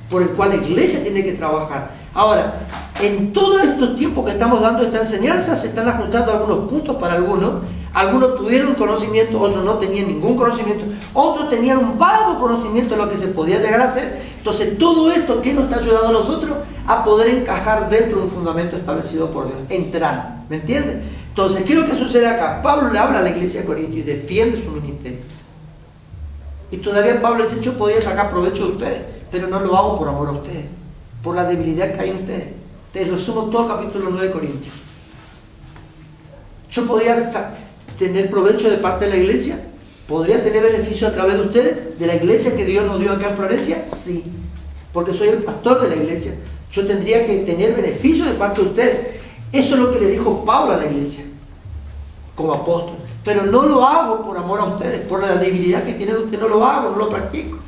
por el cual la iglesia tiene que trabajar. Ahora, en todos estos tiempos que estamos dando esta enseñanza, se están ajustando algunos puntos para algunos tuvieron conocimiento, otros no tenían ningún conocimiento, otros tenían un vago conocimiento de lo que se podía llegar a hacer. Entonces, todo esto que nos está ayudando a nosotros a poder encajar dentro de un fundamento establecido por Dios, entrar, ¿me entienden? Entonces, ¿qué es lo que sucede acá? Pablo le habla a la iglesia de Corintios y defiende su ministerio. Y todavía Pablo dice, yo podría sacar provecho de ustedes, pero no lo hago por amor a ustedes, por la debilidad que hay en ustedes. Te resumo todo el capítulo 9 de Corintios. Yo podría tener provecho de parte de la iglesia, podría tener beneficio a través de ustedes, de la iglesia que Dios nos dio acá en Florencia, sí, porque soy el pastor de la iglesia. Yo tendría que tener beneficio de parte de ustedes. Eso es lo que le dijo Pablo a la iglesia, como apóstol. Pero no lo hago por amor a ustedes, por la debilidad que tienen ustedes, no lo hago, no lo practico.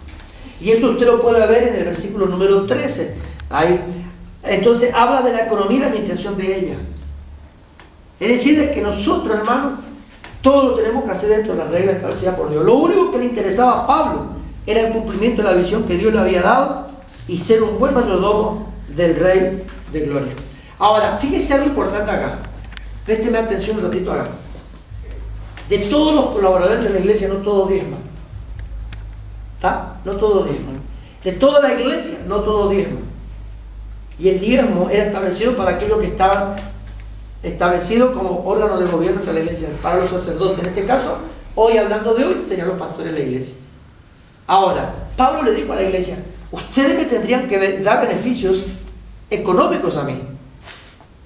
Y eso usted lo puede ver en el versículo número 13. Ahí. Entonces habla de la economía y la administración de ella. Es decir, de que nosotros, hermanos, todo lo tenemos que hacer dentro de las reglas establecidas por Dios. Lo único que le interesaba a Pablo era el cumplimiento de la visión que Dios le había dado y ser un buen mayordomo del Rey de Gloria. Ahora, fíjese algo importante acá. Présteme atención un ratito acá. De todos los colaboradores de la iglesia, no todos diezman. ¿Está? No todos diezman. De toda la iglesia, no todos diezman. Y el diezmo era establecido para aquellos que estaban establecidos como órgano de gobierno de la iglesia, para los sacerdotes. En este caso, hoy hablando de hoy, serían los pastores de la iglesia. Ahora, Pablo le dijo a la iglesia, ustedes me tendrían que dar beneficios económicos a mí,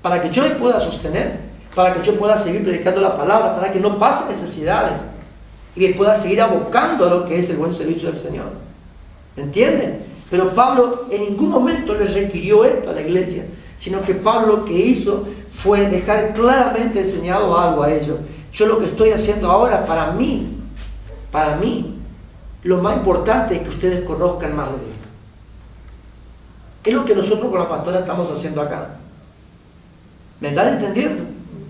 para que yo me pueda sostener, para que yo pueda seguir predicando la palabra, para que no pase necesidades y me pueda seguir abocando a lo que es el buen servicio del Señor. ¿Me entienden? Pero Pablo en ningún momento les requirió esto a la iglesia, sino que Pablo lo que hizo fue dejar claramente enseñado algo a ellos. Yo lo que estoy haciendo ahora para mí, lo más importante es que ustedes conozcan más de Dios. Es lo que nosotros con la pastora estamos haciendo acá. ¿Me están entendiendo?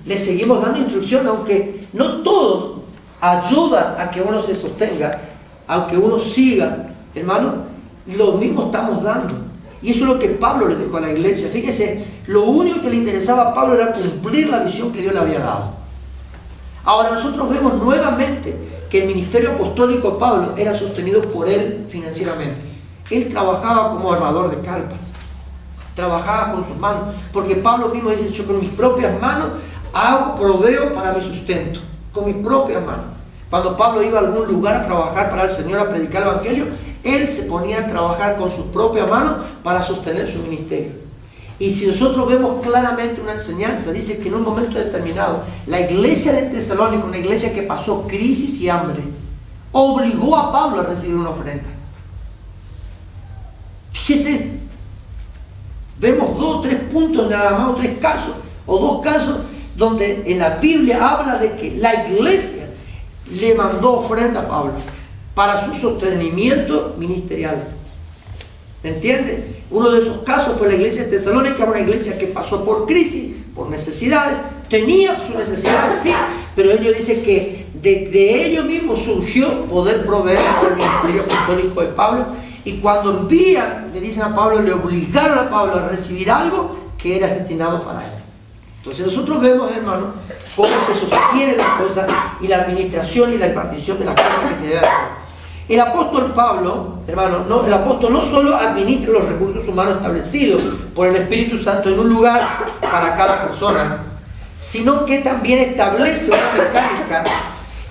Les seguimos dando instrucción, aunque no todos ayudan a que uno se sostenga, aunque uno siga, hermano, lo mismo estamos dando. Y eso es lo que Pablo le dijo a la iglesia. Fíjese, lo único que le interesaba a Pablo era cumplir la visión que Dios le había dado. Ahora nosotros vemos nuevamente que el ministerio apostólico de Pablo era sostenido por él financieramente. Él trabajaba como armador de carpas, trabajaba con sus manos, porque Pablo mismo dice, yo con mis propias manos proveo para mi sustento, con mis propias manos. Cuando Pablo iba a algún lugar a trabajar para el Señor, a predicar el Evangelio, él se ponía a trabajar con sus propias manos para sostener su ministerio. Y si nosotros vemos claramente una enseñanza, dice que en un momento determinado, la iglesia de Tesalónica, una iglesia que pasó crisis y hambre, obligó a Pablo a recibir una ofrenda. Fíjese, vemos 2 o 3 puntos nada más, o 3 casos, o 2 casos, donde en la Biblia habla de que la iglesia le mandó ofrenda a Pablo para su sostenimiento ministerial. ¿Me entiende? Uno de esos casos fue la iglesia de Tesalónica, una iglesia que pasó por crisis, por necesidades, tenía su necesidad, sí, pero ellos dicen que de ellos mismos surgió poder proveer al ministerio apostólico de Pablo. Y cuando envían, le dicen a Pablo, le obligaron a Pablo a recibir algo que era destinado para él. Entonces nosotros vemos, hermano, cómo se sostiene las cosas y la administración y la impartición de las cosas que se deben hacer. El apóstol Pablo, hermano, el apóstol no solo administra los recursos humanos establecidos por el Espíritu Santo en un lugar para cada persona, sino que también establece una mecánica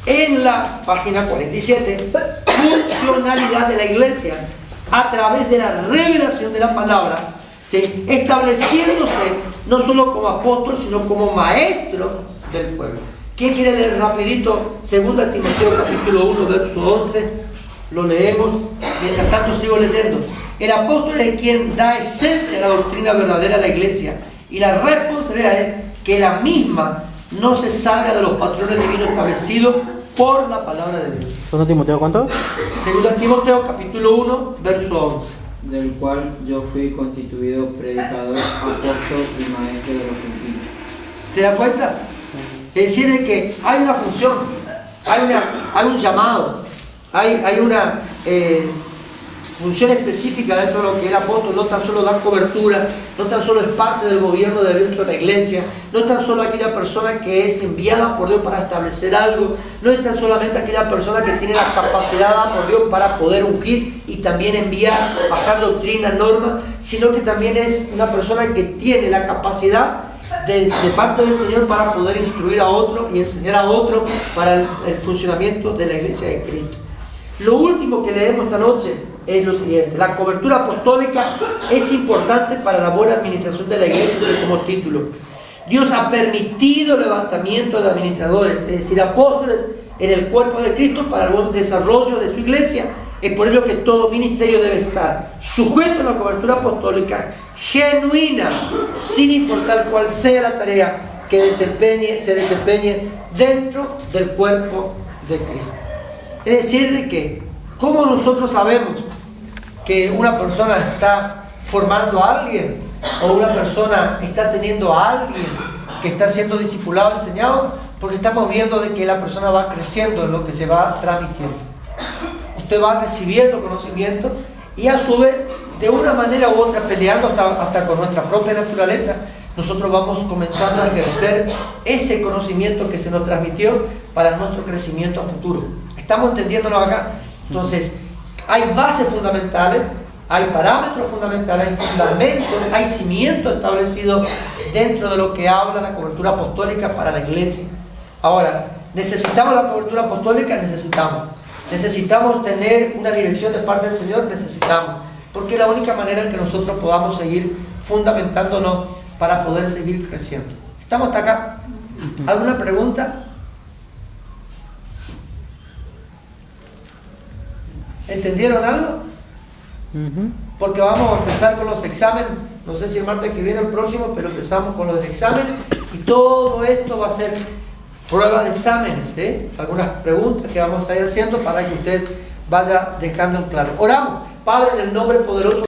en la página 47, funcionalidad de la iglesia a través de la revelación de la palabra, ¿sí? Estableciéndose no solo como apóstol, sino como maestro del pueblo. ¿Quién quiere leer rapidito 2 Timoteo capítulo 1, verso 11? Lo leemos, mientras tanto sigo leyendo. El apóstol es quien da esencia a la doctrina verdadera a la iglesia, y la responsabilidad es que la misma no se salga de los patrones divinos establecidos por la palabra de Dios. 2 Timoteo, ¿cuánto? 2 Timoteo capítulo 1, verso 11. Del cual yo fui constituido predicador, apóstol y maestro de los gentiles. ¿Se da cuenta? Es decir, de que hay una función, hay un llamado, hay una función específica dentro de lo que el apóstol. No tan solo da cobertura, no tan solo es parte del gobierno de dentro de la iglesia, no es tan solo aquella persona que es enviada por Dios para establecer algo, no es tan solamente aquella persona que tiene la capacidad dada por Dios para poder ungir y también enviar, bajar doctrina, norma, sino que también es una persona que tiene la capacidad de parte del Señor para poder instruir a otro y enseñar a otro para el funcionamiento de la iglesia de Cristo. Lo último que leemos esta noche es lo siguiente: la cobertura apostólica es importante para la buena administración de la iglesia, ese como título. Dios ha permitido el levantamiento de administradores, es decir, apóstoles, en el cuerpo de Cristo para el buen desarrollo de su iglesia. Es por ello que todo ministerio debe estar sujeto a la cobertura apostólica genuina, sin importar cuál sea la tarea que se desempeñe dentro del cuerpo de Cristo. Es decir, de que, ¿cómo nosotros sabemos que una persona está formando a alguien o una persona está teniendo a alguien que está siendo discipulado, enseñado? Porque estamos viendo de que la persona va creciendo en lo que se va transmitiendo. Usted va recibiendo conocimiento y a su vez, de una manera u otra, peleando hasta con nuestra propia naturaleza, nosotros vamos comenzando a ejercer ese conocimiento que se nos transmitió para nuestro crecimiento a futuro. ¿Estamos entendiéndolo acá? Entonces, hay bases fundamentales, hay parámetros fundamentales, hay fundamentos, hay cimientos establecidos dentro de lo que habla la cobertura apostólica para la iglesia. Ahora, ¿necesitamos la cobertura apostólica? Necesitamos Necesitamos tener una dirección de parte del Señor, necesitamos, porque es la única manera en que nosotros podamos seguir fundamentándonos para poder seguir creciendo. ¿Estamos hasta acá? ¿Alguna pregunta? ¿Entendieron algo? Porque vamos a empezar con los exámenes. No sé si el martes que viene o el próximo, pero empezamos con los exámenes y todo esto va a ser prueba de exámenes, algunas preguntas que vamos a ir haciendo para que usted vaya dejando en claro. Oramos. Padre, en el nombre poderoso